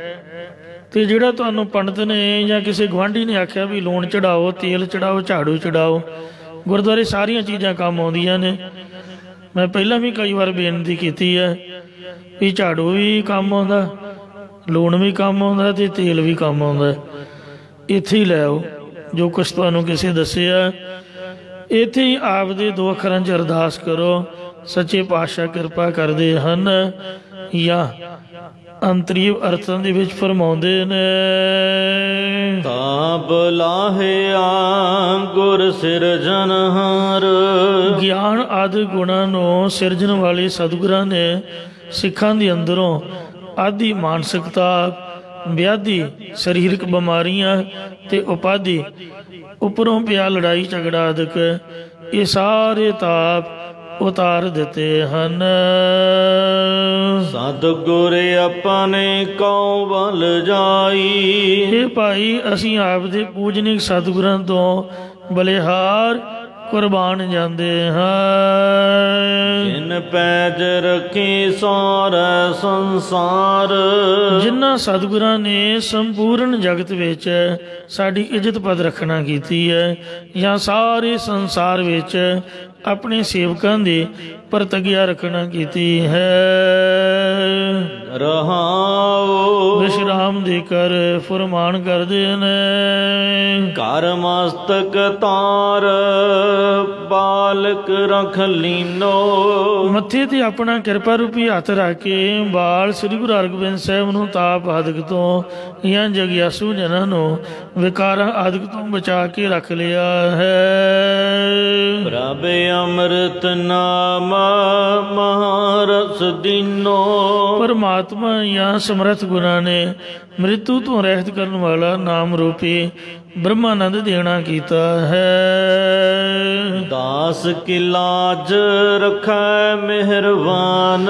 Speaker 2: ਅਤੇ ਜਿਹੜਾ ਤੁਹਾਨੂੰ ਪੰਡਤ ਨੇ ਜਾਂ ਕਿਸੇ ਗੁਆਂਢੀ ਨੇ ਆਖਿਆ ਵੀ ਲੂਣ ਚੜਾਓ, ਤੇਲ ਚੜਾਓ, ਝਾੜੂ ਚੜਾਓ, ਗੁਰਦੁਆਰੇ ਸਾਰੀਆਂ ਚੀਜ਼ਾਂ ਕੰਮ ਆਉਂਦੀਆਂ ਨੇ। ਮੈਂ ਪਹਿਲਾਂ ਵੀ ਕਈ ਵਾਰ ਬੇਨਤੀ ਕੀਤੀ ਹੈ ਵੀ ਝਾੜੂ ਵੀ ਕੰਮ ਆਉਂਦਾ, ਲੂਣ ਵੀ ਕੰਮ ਆਉਂਦਾ ਅਤੇ ਤੇਲ ਵੀ ਕੰਮ ਆਉਂਦਾ। ਇੱਥੇ ਹੀ ਲੈ ਆਓ ਜੋ ਕੁਛ ਤੁਹਾਨੂੰ ਕਿਸੇ ਦੱਸਿਆ, ਇੱਥੇ ਹੀ ਆਪ ਦੇ 2 ਅੱਖਰਾਂ 'ਚ ਅਰਦਾਸ ਕਰੋ। ਸੱਚੇ ਪਾਤਸ਼ਾਹ ਕਿਰਪਾ ਕਰਦੇ ਹਨ। ਜਾਂ ਅੰਤਰੀਵ ਅਰਥਾਂ ਦੇ ਵਿੱਚ ਫਰਮਾਉਂਦੇ ਨੇ,
Speaker 1: ਤਾਪ ਲਾਹਿਆ ਗੁਰ ਸਿਰਜਣਹਾਰ।
Speaker 2: ਗਿਆਨ ਆਦਿ ਗੁਣਾਂ ਨੂੰ ਸਿਰਜਣ ਵਾਲੇ ਸਤਿਗੁਰਾਂ ਨੇ ਸਿੱਖਾਂ ਦੇ ਅੰਦਰੋਂ ਆਦਿ ਮਾਨਸਿਕਤਾ, ਵਿਆਧੀ, ਸਰੀਰਕ ਬਿਮਾਰੀਆਂ ਅਤੇ ਉਪਾਧੀ, ਉੱਪਰੋਂ ਪਿਆ ਲੜਾਈ ਝਗੜਾ ਆਦਿਕ, ਇਹ ਸਾਰੇ ਤਾਪ ਉਤਾਰ ਦਿੱਤੇ ਹਨ।
Speaker 1: ਸਤਿਗੁਰ ਆਪਣੇ ਕਉ ਬਲ ਜਾਈ।
Speaker 2: ਇਹ ਭਾਈ ਅਸੀਂ ਆਪ ਦੇ ਪੂਜਨੀਕ ਸਤਿਗੁਰਾਂ ਤੋਂ ਬਲਿਹਾਰ ਕੁਰਬਾਨ ਜਾਂਦੇ ਹਾਂ।
Speaker 1: ਜਿਨ ਪੈਜ ਰੱਖੀ ਸਾਰੇ ਸੰਸਾਰ।
Speaker 2: ਜਿਨ੍ਹਾਂ ਸਤਿਗੁਰਾਂ ਨੇ ਸੰਪੂਰਨ ਜਗਤ ਵਿੱਚ ਸਾਡੀ ਇੱਜ਼ਤ ਪਦ ਰੱਖਣਾ ਕੀਤੀ ਹੈ, ਜਾਂ ਸਾਰੇ ਸੰਸਾਰ ਵਿੱਚ ਆਪਣੇ ਸੇਵਕਾਂ ਦੀ ਪ੍ਰਤਿਗਿਆ ਰੱਖਣਾ ਕੀਤੀ ਹੈ।
Speaker 1: ਰਹਾਉ
Speaker 2: ਵਿਸ਼ਰਾਮ ਦੇ ਕਰ ਫੁਰਮਾਨ ਕਰਦੇ ਨੇ,
Speaker 1: ਘਰ ਮਸਤਕ ਤਾਰ ਬਾਲਕ ਰਖ ਲੀਨੋ।
Speaker 2: ਮੱਥੇ ਤੇ ਆਪਣਾ ਕਿਰਪਾ ਰੂਪੀ ਹੱਥ ਰੱਖ ਕੇ ਬਾਲ ਸ੍ਰੀ ਗੁਰੂ ਹਰਗੋਬਿੰਦ ਸਾਹਿਬ ਨੂੰ ਤਾਪ ਆਦਿਕ ਤੋਂ ਜਾਂ ਜਗਿਆਸੂ ਜਨਾਂ ਨੂੰ ਵਿਕਾਰਾਂ ਆਦਿਕ ਤੋਂ ਬਚਾ ਕੇ ਰੱਖ ਲਿਆ ਹੈ।
Speaker 1: ਪ੍ਰਭ ਅੰਮ੍ਰਿਤ ਨਾਮ ਮਹਾਰਸ ਦੀਨੋ।
Speaker 2: ਪਰਮਾਤਮਾ ਜਾਂ ਸਮਰੱਥ ਗੁਰਾਂ ਨੇ ਮ੍ਰਿਤੂ ਤੋਂ ਰਹਿਤ ਕਰਨ ਵਾਲਾ ਨਾਮ ਰੂਪੀ ਬ੍ਰਹਮਾਨੰਦ ਦੇਣਾ ਕੀਤਾ ਹੈ।
Speaker 1: ਦਾਸ ਕੀ ਲਾਜ ਰੱਖੈ ਮਿਹਰਬਾਨ।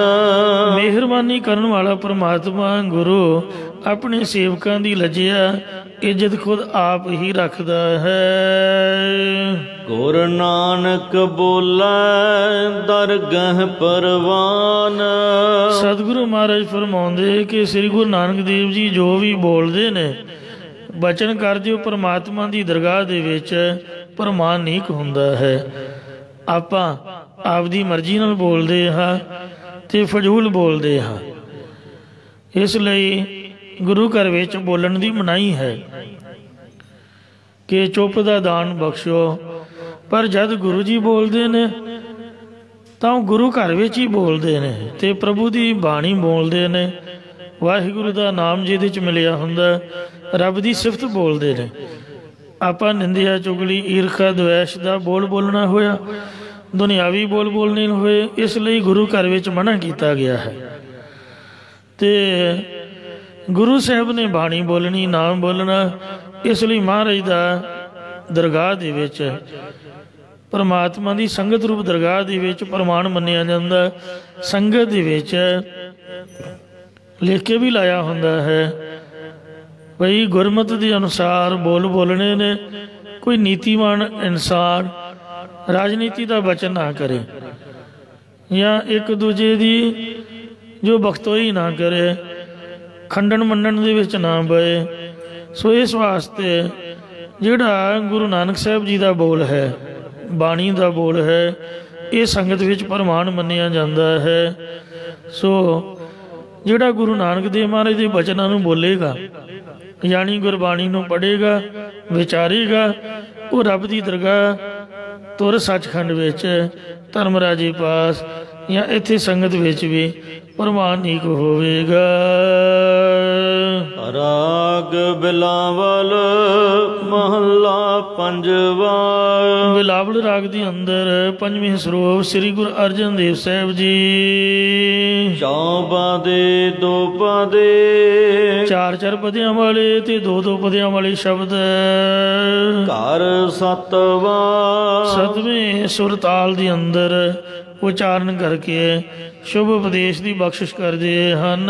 Speaker 2: ਮਿਹਰਬਾਨੀ ਕਰਨ ਵਾਲਾ ਪਰਮਾਤਮਾ ਗੁਰੂ ਆਪਣੇ ਸੇਵਕਾਂ ਦੀ ਲੱਜਿਆ ਇੱਜ਼ਤ ਖੁਦ ਆਪ ਹੀ ਰੱਖਦਾ ਹੈ।
Speaker 1: ਗੁਰ ਨਾਨਕ ਬੋਲੇ ਦਰਗਹ ਪਰਵਾਨ।
Speaker 2: ਸਤਿਗੁਰੂ ਮਹਾਰਾਜ ਫਰਮਾਉਂਦੇ ਕਿ ਸ੍ਰੀ ਗੁਰੂ ਨਾਨਕ ਦੇਵ ਜੀ ਜੋ ਵੀ ਬੋਲਦੇ ਨੇ, ਬਚਨ ਕਰਦੇ ਹੋ, ਪਰਮਾਤਮਾ ਦੀ ਦਰਗਾਹ ਦੇ ਵਿੱਚ ਪ੍ਰਮਾਣਿਕ ਹੁੰਦਾ ਹੈ। ਆਪਾਂ ਆਪਦੀ ਮਰਜ਼ੀ ਨਾਲ ਬੋਲਦੇ ਹਾਂ ਅਤੇ ਫਜ਼ੂਲ ਬੋਲਦੇ ਹਾਂ। ਇਸ ਲਈ ਗੁਰੂ ਘਰ ਵਿੱਚ ਬੋਲਣ ਦੀ ਮਨਾਹੀ ਹੈ ਕਿ ਚੁੱਪ ਦਾ ਦਾਨ ਬਖਸ਼ੋ। ਪਰ ਜਦ ਗੁਰੂ ਜੀ ਬੋਲਦੇ ਨੇ ਤਾਂ ਉਹ ਗੁਰੂ ਘਰ ਵਿੱਚ ਹੀ ਬੋਲਦੇ ਨੇ ਅਤੇ ਪ੍ਰਭੂ ਦੀ ਬਾਣੀ ਬੋਲਦੇ ਨੇ। ਵਾਹਿਗੁਰੂ ਦਾ ਨਾਮ ਜਿਹਦੇ 'ਚ ਮਿਲਿਆ ਹੁੰਦਾ, ਰੱਬ ਦੀ ਸਿਫਤ ਬੋਲਦੇ ਨੇ। ਆਪਾਂ ਨਿੰਦਿਆ, ਚੁਗਲੀ, ਈਰਖਾ, ਦਵੈਸ਼ ਦਾ ਬੋਲ ਬੋਲਣਾ ਹੋਇਆ, ਦੁਨਿਆਵੀ ਬੋਲ ਬੋਲਣੇ ਹੋਏ। ਇਸ ਲਈ ਗੁਰੂ ਘਰ ਵਿੱਚ ਮਨ੍ਹਾ ਕੀਤਾ ਗਿਆ ਹੈ। ਅਤੇ ਗੁਰੂ ਸਾਹਿਬ ਨੇ ਬਾਣੀ ਬੋਲਣੀ, ਨਾਮ ਬੋਲਣਾ। ਇਸ ਲਈ ਮਹਾਰਾਜ ਦਾ ਦਰਗਾਹ ਦੇ ਵਿੱਚ, ਪਰਮਾਤਮਾ ਦੀ ਸੰਗਤ ਰੂਪ ਦਰਗਾਹ ਦੇ ਵਿੱਚ ਪ੍ਰਮਾਣ ਮੰਨਿਆ ਜਾਂਦਾ। ਸੰਗਤ ਦੇ ਵਿੱਚ ਲਿਖ ਕੇ ਵੀ ਲਾਇਆ ਹੁੰਦਾ ਹੈ ਬਈ ਗੁਰਮਤਿ ਦੇ ਅਨੁਸਾਰ ਬੋਲ ਬੋਲਣੇ ਨੇ। ਕੋਈ ਨੀਤੀਵਾਨ ਇਨਸਾਨ ਰਾਜਨੀਤੀ ਦਾ ਬਚਨ ਨਾ ਕਰੇ ਜਾਂ ਇੱਕ ਦੂਜੇ ਦੀ ਜੋ ਬਖਤੋਈ ਨਾ ਕਰੇ, ਖੰਡਨ ਮੰਡਣ ਦੇ ਵਿੱਚ ਨਾ ਪਏ। ਸੋ ਇਸ ਵਾਸਤੇ ਜਿਹੜਾ ਗੁਰੂ ਨਾਨਕ ਸਾਹਿਬ ਜੀ ਦਾ ਬੋਲ ਹੈ, ਬਾਣੀ ਦਾ ਬੋਲ ਹੈ, ਇਹ ਸੰਗਤ ਵਿੱਚ ਪ੍ਰਮਾਣ ਮੰਨਿਆ ਜਾਂਦਾ ਹੈ। ਸੋ ਜਿਹੜਾ ਗੁਰੂ ਨਾਨਕ ਦੇਵ ਮਹਾਰਾਜ ਦੇ ਬਚਨਾਂ ਨੂੰ ਬੋਲੇਗਾ, ਯਾਨੀ ਗੁਰਬਾਣੀ ਨੂੰ ਪੜ੍ਹੇਗਾ, ਵਿਚਾਰੇਗਾ, ਉਹ ਰੱਬ ਦੀ ਦਰਗਾਹ ਤੁਰ ਸੱਚਖੰਡ ਵਿੱਚ, ਧਰਮਰਾਜੇ ਪਾਸ ਜਾਂ ਇੱਥੇ ਸੰਗਤ ਵਿੱਚ ਵੀ ਪ੍ਰਮਾਣਿਕ ਹੋਵੇਗਾ।
Speaker 1: ਰਾਗ ਬਿਲਾਵਲ ਮਹੱਲਾ ਪੰਜਵਾ।
Speaker 2: ਬਿਲਾਵਲ ਰਾਗ ਦੇ ਅੰਦਰ ਪੰਜਵੇਂ ਸਰੂਪ ਸ੍ਰੀ ਗੁਰੂ ਅਰਜਨ ਦੇਵ ਸਾਹਿਬ ਜੀ।
Speaker 1: ਚੌਪਾ ਦੇ ਦੋ ਪਦੇ,
Speaker 2: 4-4 ਪਦਿਆਂ ਵਾਲੇ ਤੇ 2-2 ਪਦਿਆਂ ਵਾਲੇ ਸ਼ਬਦ।
Speaker 1: ਘਰ ਸਤਵਾ,
Speaker 2: 7ਵੇਂ ਸੁਰਤਾਲ ਦੇ ਅੰਦਰ ਉਚਾਰਨ ਕਰਕੇ ਸ਼ੁਭ ਉਪਦੇਸ਼ ਦੀ ਬਖਸ਼ਿਸ਼ ਕਰਦੇ ਹਨ।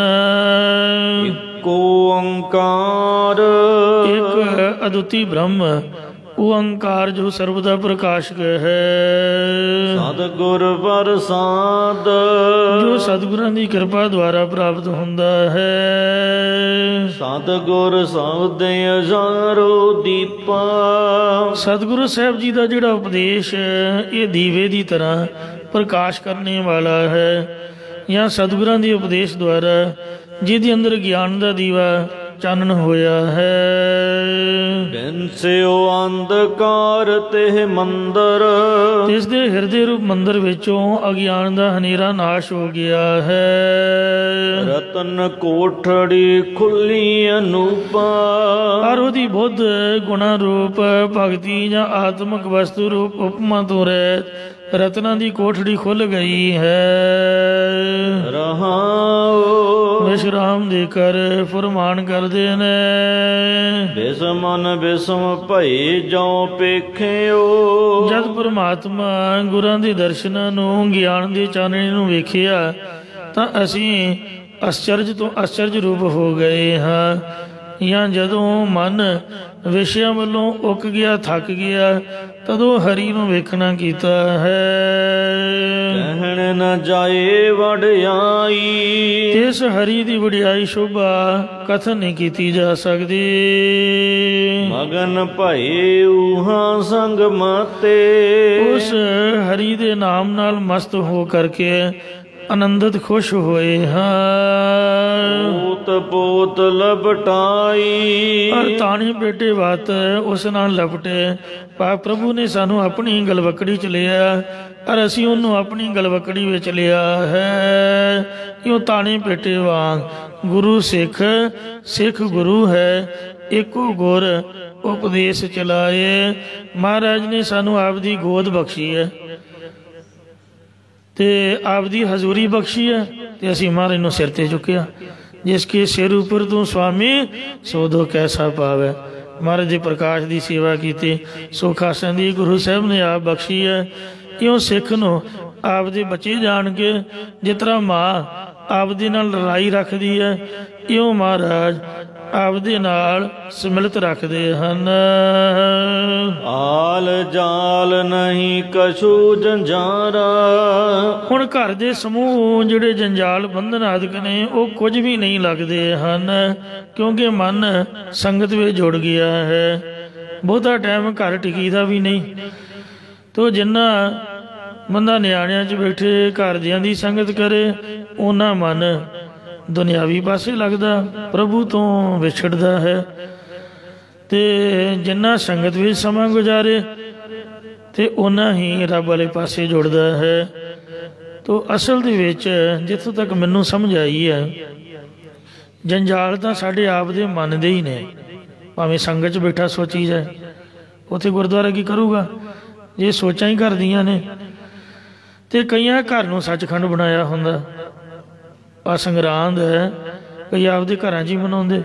Speaker 1: ਇੱਕੋ ਓੰਕਾਰ,
Speaker 2: ਇੱਕ ਅਦੁੱਤੀ ਬ੍ਰਹਮ ਓੰਕਾਰ ਜੋ ਸਰਬ ਦਾ ਪ੍ਰਕਾਸ਼ਕ ਹੈ।
Speaker 1: ਸਤਿਗੁਰ ਪ੍ਰਸਾਦ,
Speaker 2: ਜੋ ਸਤਿਗੁਰਾਂ ਦੀ ਕਿਰਪਾ ਦੁਆਰਾ ਪ੍ਰਾਪਤ ਹੁੰਦਾ ਹੈ।
Speaker 1: ਸਤਿਗੁਰ ਸਬਦੇ ਹਜ਼ਾਰੋ ਦੀਪਾ,
Speaker 2: ਸਤਿਗੁਰੂ ਸਾਹਿਬ ਜੀ ਦਾ ਜਿਹੜਾ ਉਪਦੇਸ਼ ਇਹ ਦੀਵੇ ਦੀ ਤਰ੍ਹਾਂ ਪ੍ਰਕਾਸ਼ ਕਰਨੇ ਵਾਲਾ ਹੈ। ਜਾਂ ਸਤਿਗੁਰਾਂ ਦੇ ਉਪਦੇਸ਼ ਦੁਆਰਾ ਜਿਹਦੇ ਅੰਦਰ ਗਿਆਨ ਦਾ ਦੀਵਾ ਚਾਨਣ ਹੋਇਆ ਹੈ।
Speaker 1: ਬਿਨਸਿਓ ਅੰਧਕਾਰ ਤੇ ਮੰਦਰ,
Speaker 2: ਇਸ ਦੇ ਹਿਰਦੇ ਰੂਪ ਮੰਦਰ ਵਿੱਚੋਂ ਅਗਿਆਨ ਦਾ ਹਨੇਰਾ ਨਾਸ਼ ਹੋ ਗਿਆ ਹੈ।
Speaker 1: ਰਤਨ ਕੋਠੜੀ ਖੁੱਲੀ ਅਨੂਪਾ,
Speaker 2: ਪਰ ਉਹਦੀ ਬੁੱਧ ਗੁਣਾ ਰੂਪ ਭਗਤੀ ਜਾਂ ਆਤਮਿਕ ਵਸਤੂ ਰੂਪ ਉਪਮਾ ਤੋਂ ਰਹਿਤ ਰਤਨਾਂ ਦੀ ਕੋਠੜੀ ਖੁੱਲ ਗਈ ਹੈ।
Speaker 1: ਰਹਾਉ
Speaker 2: ਵਿਸ਼ਰਾਮ ਦੇ ਕਰ ਫਰਮਾਨ ਕਰਦੇ ਨੇ।
Speaker 1: ਬਿਸਮਨ ਬਿਸਮ ਭਈ ਜੋ ਪੇਖਿਓ,
Speaker 2: ਜਦ ਪਰਮਾਤਮਾ ਗੁਰਾਂ ਦੇ ਦਰਸ਼ਨਾਂ ਨੂੰ, ਗਿਆਨ ਦੇ ਚਾਨਣੇ ਨੂੰ ਵੇਖਿਆ ਤਾਂ ਅਸੀਂ ਅਸਚਰਜ ਤੋਂ ਅਸਚਰਜ ਰੂਪ ਹੋ ਗਏ ਹਾਂ। ਜਾਂ ਜਦੋਂ ਮਨ ਵਿਸ਼ਿਆਂ ਵੱਲੋਂ ਉੱਕ ਗਿਆ, ਥੱਕ ਗਿਆ, ਤਦੋਂ ਹਰੀ ਨੂੰ ਵੇਖਣਾ ਕੀਤਾ ਹੈ।
Speaker 1: ਕਹਿਣ ਨ ਜਾਏ ਵਡਿਆਈ,
Speaker 2: ਇਸ ਹਰੀ ਦੀ ਵਡਿਆਈ ਸ਼ੋਭਾ ਕਥਨ ਨਹੀਂ ਕੀਤੀ ਜਾ ਸਕਦੀ।
Speaker 1: ਮਗਨ ਭਏ ਊਹਾਂ ਸੰਗ ਮਾਤੇ,
Speaker 2: ਉਸ ਹਰੀ ਦੇ ਨਾਮ ਨਾਲ ਮਸਤ ਹੋ ਕਰਕੇ ਆਨੰਦਿਤ ਖੁਸ਼ ਹੋਏ ਹਾਂ।
Speaker 1: ਪੋਤ ਪੋਤ ਲਪਟਾਈ,
Speaker 2: ਔਰ ਤਾਣੇ ਬੇਟੇ ਵਤ ਉਸ ਨਾਲ ਲਪਟੇ। ਪ੍ਰਭੂ ਨੇ ਸਾਨੂੰ ਆਪਣੀ ਗਲਵਕੜੀ ਚ ਲਿਆ ਔਰ ਅਸੀਂ ਉਹਨੂੰ ਆਪਣੀ ਗਲਵਕੜੀ ਵਿੱਚ ਲਿਆ ਹੈ। ਇਉਂ ਤਾਣੇ ਬੇਟੇ ਵਾਂਗ ਗੁਰੂ ਸਿੱਖ, ਸਿੱਖ ਗੁਰੂ ਹੈ, ਇੱਕੋ ਗੁਰ ਉਪਦੇਸ਼ ਚਲਾਏ। ਮਹਾਰਾਜ ਨੇ ਸਾਨੂੰ ਆਪ ਦੀ ਗੋਦ ਬਖਸ਼ੀ ਹੈ ਤੇ ਆਪ ਦੀ ਹਜ਼ੂਰੀ ਬਖਸ਼ੀ ਹੈ ਤੇ ਅਸੀਂ ਮਹਾਰਾਜ ਨੂੰ ਸਿਰ ਤੇ ਚੁੱਕਿਆ। ਜਿਸ ਕੇ ਸਿਰ ਉੱਪਰ ਤੂੰ ਸੁਆਮੀ ਸੋਧੋ ਕੈਸਾ ਪਾਵੇ। ਮਹਾਰਾਜ ਦੇ ਪ੍ਰਕਾਸ਼ ਦੀ ਸੇਵਾ ਕੀਤੀ, ਸੁੱਖ ਆਸਾਂ ਦੀ ਗੁਰੂ ਸਾਹਿਬ ਨੇ ਆਪ ਬਖਸ਼ੀ ਹੈ। ਇਉਂ ਸਿੱਖ ਨੂੰ ਆਪ ਦੇ ਬੱਚੇ ਜਾਣ ਕੇ ਜਿਸ ਤਰ੍ਹਾਂ ਮਾਂ ਆਪ ਦੇ ਨਾਲ ਲੜਾਈ ਰੱਖਦੀ ਹੈ, ਇਉਂ ਮਹਾਰਾਜ ਆਪ ਦੇ ਨਾਲ ਸਮਿਲਿਤ ਰੱਖਦੇ ਹਨ।
Speaker 1: ਆਲ ਜਾਲ ਨਹੀਂ ਕਛੂ ਜੰਜਾਰਾ,
Speaker 2: ਹੁਣ ਘਰ ਦੇ ਸਮੂਹ ਜਿਹੜੇ ਜੰਜਾਲ ਬੰਧਨ ਆਦਿਕ ਨੇ ਉਹ ਕੁਝ ਵੀ ਨਹੀਂ ਲੱਗਦੇ ਹਨ, ਕਿਉਂਕਿ ਮਨ ਸੰਗਤ ਵਿੱਚ ਜੁੜ ਗਿਆ ਹੈ। ਬਹੁਤਾ ਟਾਈਮ ਘਰ ਟਿਕੀਦਾ ਵੀ ਨਹੀਂ। ਤੋ ਜਿੰਨਾ ਬੰਦਾ ਨਿਆਣਿਆਂ 'ਚ ਬੈਠੇ ਘਰ ਦਿਆਂ ਦੀ ਸੰਗਤ ਕਰੇ, ਉਹਨਾਂ ਮਨ ਦੁਨਿਆਵੀ ਪਾਸੇ ਲੱਗਦਾ, ਪ੍ਰਭੂ ਤੋਂ ਵਿਛੜਦਾ ਹੈ। ਤੇ ਜਿੰਨਾ ਸੰਗਤ ਵਿੱਚ ਸਮਾਂ ਗੁਜ਼ਾਰੇ ਤੇ ਉਹਨਾਂ ਹੀ ਰੱਬ ਵਾਲੇ ਪਾਸੇ ਜੁੜਦਾ ਹੈ। ਤੋ ਅਸਲ ਦੇ ਵਿੱਚ ਜਿੱਥੋਂ ਤੱਕ ਮੈਨੂੰ ਸਮਝ ਆਈ ਹੈ, ਜੰਜਾਲ ਤਾਂ ਸਾਡੇ ਆਪ ਦੇ ਮਨ ਦੇ ਹੀ ਨੇ। ਭਾਵੇਂ ਸੰਗਤ 'ਚ ਬੈਠਾ ਸੋਚੀ ਜਾਏ, ਉੱਥੇ ਗੁਰਦੁਆਰਾ ਕੀ ਕਰੂਗਾ ਜੇ ਸੋਚਾਂ ਹੀ ਘਰ ਦੀਆਂ ਨੇ। ਅਤੇ ਕਈਆਂ ਘਰ ਨੂੰ ਸੱਚਖੰਡ ਬਣਾਇਆ ਹੁੰਦਾ। ਆ ਸੰਗਰਾਂਦ ਹੈ, ਕਈ ਆਪਦੇ ਘਰਾਂ 'ਚ ਹੀ ਮਨਾਉਂਦੇ,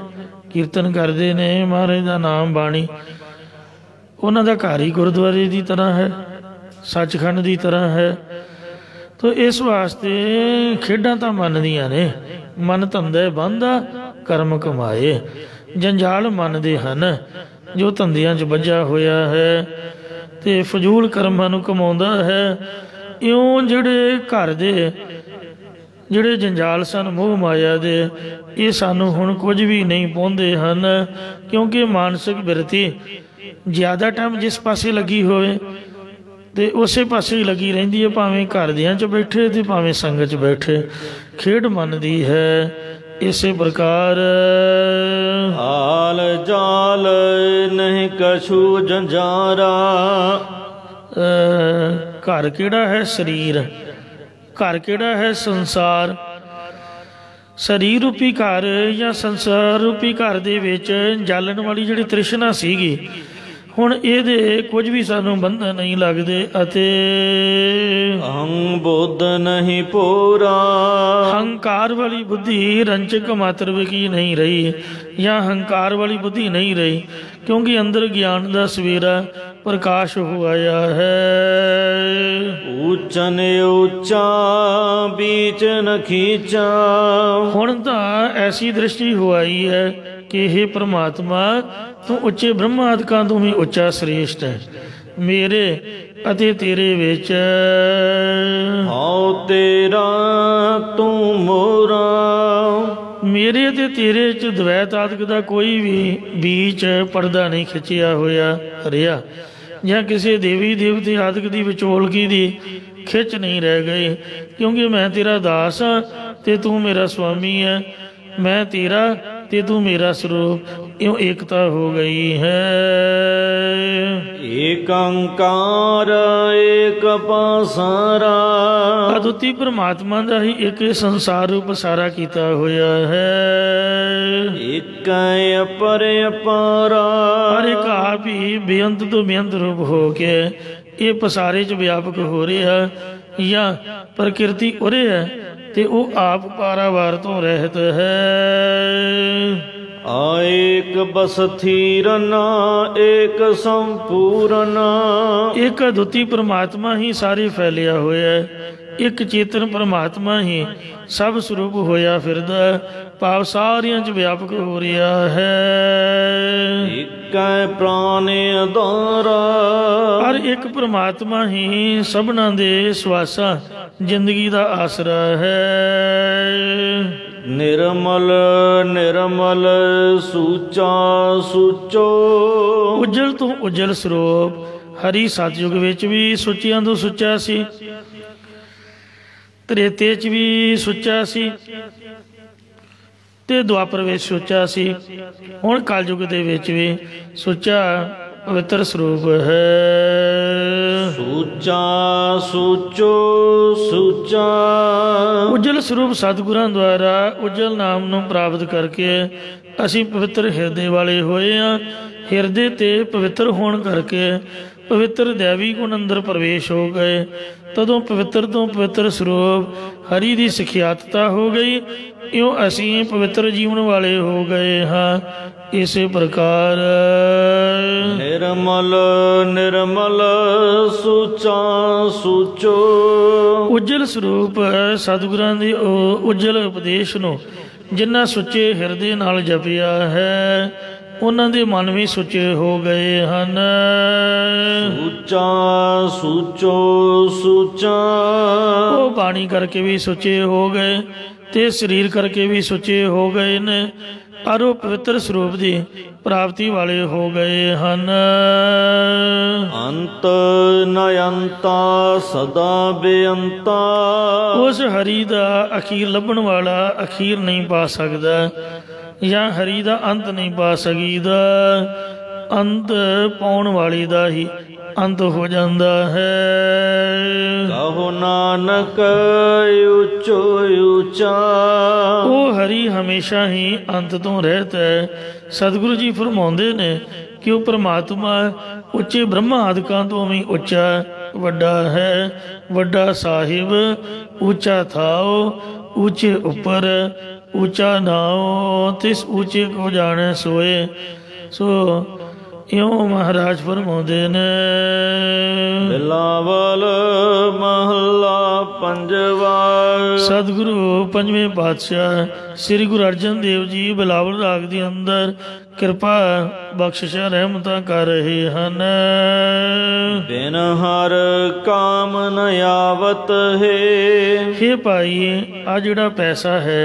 Speaker 2: ਕੀਰਤਨ ਕਰਦੇ ਨੇ, ਮਹਾਰਾਜ ਦਾ ਨਾਮ ਬਾਣੀ, ਉਹਨਾਂ ਦਾ ਘਰ ਹੀ ਗੁਰਦੁਆਰੇ ਦੀ ਤਰ੍ਹਾਂ ਹੈ, ਸੱਚਖੰਡ ਦੀ ਤਰ੍ਹਾਂ ਹੈ। ਤੋ ਇਸ ਵਾਸਤੇ ਖੇਡਾਂ ਤਾਂ ਮਨ ਦੀਆਂ ਨੇ, ਮਨ ਧੰਦੇ ਬੰਦਾ ਕਰਮ ਕਮਾਏ। ਜੰਜਾਲ ਮਨ ਦੇ ਹਨ ਜੋ ਧੰਦਿਆਂ 'ਚ ਬੱਝਾ ਹੋਇਆ ਹੈ ਅਤੇ ਫਜ਼ੂਲ ਕਰਮਾਂ ਨੂੰ ਕਮਾਉਂਦਾ ਹੈ। ਇਉਂ ਜਿਹੜੇ ਘਰ ਦੇ ਜਿਹੜੇ ਜੰਜਾਲ ਸਨ ਮੋਹ ਮਾਇਆ ਦੇ, ਇਹ ਸਾਨੂੰ ਹੁਣ ਕੁਝ ਵੀ ਨਹੀਂ ਪਾਉਂਦੇ ਹਨ, ਕਿਉਂਕਿ ਮਾਨਸਿਕ ਬਿਰਤੀ ਜ਼ਿਆਦਾ ਟਾਈਮ ਜਿਸ ਪਾਸੇ ਲੱਗੀ ਹੋਵੇ ਅਤੇ ਉਸੇ ਪਾਸੇ ਹੀ ਲੱਗੀ ਰਹਿੰਦੀ ਹੈ, ਭਾਵੇਂ ਘਰ ਦਿਆਂ 'ਚ ਬੈਠੇ ਅਤੇ ਭਾਵੇਂ ਸੰਗਤ 'ਚ ਬੈਠੇ। ਖੇਡ ਮਨ ਦੀ ਹੈ। ਇਸੇ ਪ੍ਰਕਾਰ
Speaker 1: ਹਾਲ ਜਾਲ ਨਹੀਂ ਕਛੂ ਜੰਜਾਰਾ।
Speaker 2: ਘਰ ਕਿਹੜਾ ਹੈ? ਸਰੀਰ। ਘਰ ਕਿਹੜਾ ਹੈ? ਸੰਸਾਰ। ਸਰੀਰ ਰੂਪੀ ਘਰ ਜਾਂ ਸੰਸਾਰ ਰੂਪੀ ਘਰ ਦੇ ਵਿੱਚ ਜਾਲਣ ਵਾਲੀ ਜਿਹੜੀ ਤ੍ਰਿਸ਼ਨਾ ਸੀਗੀ, ਹੁਣ ਇਹਦੇ ਕੁਝ ਵੀ ਸਾਨੂੰ ਬੰਧਨ ਨਹੀਂ ਲੱਗਦੇ। ਅਤੇ
Speaker 1: ਅਹੰ ਬੁੱਧ ਨਹੀਂ ਪੂਰਾ।
Speaker 2: ਹੰਕਾਰ ਵਾਲੀ ਬੁੱਧੀ ਰੰਚਕ ਮਾਤਰ ਵਿਕੀ ਨਹੀਂ ਰਹੀ, ਜਾਂ ਹੰਕਾਰ ਵਾਲੀ ਬੁੱਧੀ ਨਹੀਂ ਰਹੀ, ਕਿਉਂਕਿ ਅੰਦਰ ਗਿਆਨ ਦਾ ਸਵੇਰਾ ਪ੍ਰਕਾਸ਼ ਹੋ ਆਇਆ ਹੈ।
Speaker 1: ਉੱਚਨ ਉੱਚਾ ਬੀਚ ਨ ਖੀਚਾ।
Speaker 2: ਹੁਣ ਤਾਂ ਐਸੀ ਦ੍ਰਿਸ਼ਟੀ ਹੋ ਆਈ ਹੈ ਕਿ ਇਹ ਪ੍ਰਮਾਤਮਾ ਤੂੰ ਉੱਚੇ ਬ੍ਰਹਮਾਦਿਕਾਂ ਤੋਂ ਵੀ ਉੱਚਾ ਸ੍ਰੇਸ਼ਟ ਹੈ। ਮੇਰੇ ਅਤੇ ਤੇਰੇ ਵਿੱਚ
Speaker 1: ਹਉ ਤੇਰਾ ਤੂੰ ਮੋਰਾ।
Speaker 2: ਮੇਰੇ ਅਤੇ ਤੇਰੇ 'ਚ ਦਵੈਤ ਆਦਿਕ ਦਾ ਕੋਈ ਵੀ ਬੀਚ ਪਰਦਾ ਨਹੀਂ ਖਿੱਚਿਆ ਹੋਇਆ ਰਿਹਾ, ਜਾਂ ਕਿਸੇ ਦੇਵੀ ਦੇਵਤੇ ਆਦਿਕ ਦੀ ਵਿਚੋਲਗੀ ਦੀ ਖਿੱਚ ਨਹੀਂ ਰਹਿ ਗਈ, ਕਿਉਂਕਿ ਮੈਂ ਤੇਰਾ ਦਾਸ ਹਾਂ ਅਤੇ ਤੂੰ ਮੇਰਾ ਸੁਆਮੀ ਹੈ। ਮੈਂ ਤੇਰਾ ਤੇ ਤੂੰ ਮੇਰਾ ਸਰੂਪ, ਇਉਂ ਏਕਤਾ ਹੋ ਗਈ ਹੈ।
Speaker 1: ਏਕ ਓੰਕਾਰ ਏਕ ਪਾਸਾਰਾ।
Speaker 2: ਅਦੁੱਤੀ ਪਰਮਾਤਮਾ ਦਾ ਹੀ ਇੱਕ ਸੰਸਾਰ ਰੂਪ ਸਾਰਾ ਕੀਤਾ ਹੋਇਆ ਹੈ।
Speaker 1: ਇੱਕ ਅਪਰ ਅਪਾਰਾ।
Speaker 2: ਹਰ ਇੱਕ ਆਪ ਹੀ ਬੇਅੰਤ ਤੋਂ ਬੇਅੰਤ ਰੂਪ ਹੋ ਕੇ ਇਹ ਪਸਾਰੇ 'ਚ ਵਿਆਪਕ ਹੋ ਰਿਹਾ, ਜਾਂ ਪ੍ਰਕਿਰਤੀ ਉਰੇ ਹੈ ਅਤੇ ਉਹ ਆਪ ਪਾਰਾਵਾਰ ਤੋਂ ਰਹਿਤ ਹੈ।
Speaker 1: ਏਕ ਬਸਥੀਰਨ ਏਕ ਸੰਪੂਰਨ।
Speaker 2: ਇੱਕ ਅਦੁੱਤੀ ਪਰਮਾਤਮਾ ਹੀ ਸਾਰੇ ਫੈਲਿਆ ਹੋਇਆ ਹੈ, ਇੱਕ ਚੇਤਨ ਪਰਮਾਤਮਾ ਹੀ ਸਭ ਸਰੂਪ ਹੋਇਆ ਫਿਰਦਾ, ਭਾਵ ਸਾਰਿਆਂ 'ਚ ਵਿਆਪਕ ਹੋ ਰਿਹਾ ਹੈ।
Speaker 1: ਇੱਕ ਪ੍ਰਾਨ ਆਧਾਰਾ।
Speaker 2: ਹਰ ਇੱਕ ਪਰਮਾਤਮਾ ਹੀ ਸਭਨਾਂ ਦੇ ਸਵਾਸਾਂ ਜ਼ਿੰਦਗੀ ਦਾ ਆਸਰਾ ਹੈ।
Speaker 1: ਨਿਰਮਲ ਨਿਰਮਲ ਸੂਚਾ ਸੂਚੋ।
Speaker 2: ਉਜਲ ਤੋਂ ਉਜਲ ਸਰੂਪ। ਹਰੀ ਸਤਿਯੁਗ ਵਿੱਚ ਵੀ ਸੁੱਚਿਆਂ ਤੋਂ ਸੁੱਚਾ ਸੀ, ਤ੍ਰੇਤੇ 'ਚ ਵੀ ਸੁੱਚਾ ਸੀ ਅਤੇ ਦੁਆਪਰ ਵਿੱਚ ਸੁੱਚਾ ਸੀ। ਹੁਣ ਕਲਯੁਗ ਦੇ ਵਿੱਚ ਵੀ ਸੁੱਚਾ ਪਵਿੱਤਰ ਸਰੂਪ ਹੈ।
Speaker 1: ਸੂਚਾ ਸੂਚੋ ਸੂਚਾ।
Speaker 2: ਉਜਲ ਸਰੂਪ ਸਤਿਗੁਰਾਂ ਦੁਆਰਾ ਉਜਲ ਨਾਮ ਨੂੰ ਪ੍ਰਾਪਤ ਕਰਕੇ ਅਸੀਂ ਪਵਿੱਤਰ ਹਿਰਦੇ ਵਾਲੇ ਹੋਏ ਹਾਂ। ਹਿਰਦੇ 'ਤੇ ਪਵਿੱਤਰ ਹੋਣ ਕਰਕੇ ਪਵਿੱਤਰ ਦੈਵੀ ਗੁਣ ਅੰਦਰ ਪ੍ਰਵੇਸ਼ ਹੋ ਗਏ। ਤਦੋਂ ਪਵਿੱਤਰ ਤੋਂ ਪਵਿੱਤਰ ਸਰੂਪ ਹਰੀ ਦੀ ਸਿਖਿਆਤਤਾ ਹੋ ਗਈ, ਇਉਂ ਅਸੀਂ ਪਵਿੱਤਰ ਜੀਵਨ ਵਾਲੇ ਹੋ ਗਏ ਹਾਂ। ਇਸੇ ਪ੍ਰਕਾਰ
Speaker 1: ਨਿਰਮਲ ਨਿਰਮਲ ਸੂਚਾ ਸੂਚੋ।
Speaker 2: ਉਜਲ ਸਰੂਪ ਸਤਿਗੁਰਾਂ ਦੀ ਉਜਲ ਉਪਦੇਸ਼ ਨੂੰ ਜਿਨ੍ਹਾਂ ਸੁੱਚੇ ਹਿਰਦੇ ਨਾਲ ਜਪਿਆ ਹੈ, ਉਹਨਾਂ ਦੇ ਮਨ ਵੀ ਸੁੱਚੇ ਹੋ ਗਏ ਹਨ।
Speaker 1: ਸੂਚਾ ਸੂਚੋ ਸੂਚਾ।
Speaker 2: ਉਹ ਬਾਣੀ ਕਰਕੇ ਵੀ ਸੁੱਚੇ ਹੋ ਗਏ ਅਤੇ ਸਰੀਰ ਕਰਕੇ ਵੀ ਸੁੱਚੇ ਹੋ ਗਏ ਨੇ, ਔਰ ਉਹ ਪਵਿੱਤਰ ਸਰੂਪ ਦੀ ਪ੍ਰਾਪਤੀ ਵਾਲੇ ਹੋ ਗਏ ਹਨ।
Speaker 1: ਅੰਤ ਨ ਅੰਤਾ ਸਦਾ ਬੇਅੰਤਾ।
Speaker 2: ਉਸ ਹਰੀ ਦਾ ਅਖੀਰ ਲੱਭਣ ਵਾਲਾ ਅਖੀਰ ਨਹੀਂ ਪਾ ਸਕਦਾ, ਜਾਂ ਹਰੀ ਦਾ ਅੰਤ ਨਹੀਂ ਪਾ ਸਕੀਦਾ। ਅੰਤ ਪਾਉਣ ਵਾਲੇ ਦਾ ਹੀ ਅੰਤ ਹੋ ਜਾਂਦਾ ਹੈ।
Speaker 1: ਕਹੋ ਨਾਨਕ ਉੱਚੋ ਉੱਚਾ।
Speaker 2: ਉਹ ਹਰੀ ਹਮੇਸ਼ਾ ਹੀ ਅੰਤ ਤੋਂ ਰਹਿਤ ਹੈ। ਸਤਿਗੁਰੂ ਜੀ ਫਰਮਾਉਂਦੇ ਨੇ कि वह परमात्मा उच्चे ब्रह्मा आदिकां तो भी उच्चा वड्डा है। वड्डा साहिब ऊंचा थाओ, ऊंचे उपर ऊंचा नाओ, तिस ऊंचे को जाने सोए। सो इउं महाराज फरमाउंदे ने।
Speaker 1: बिलावल महला पंजवा।
Speaker 2: सतगुरु पंजवें पातशाह श्री गुरु अर्जन देव जी बिलावल राग के अंदर किरपा बख्शिशा रहमतां कर रहे हैं।
Speaker 1: बिन हर काम न आवत है।
Speaker 2: हे भाई आ जिहड़ा पैसा है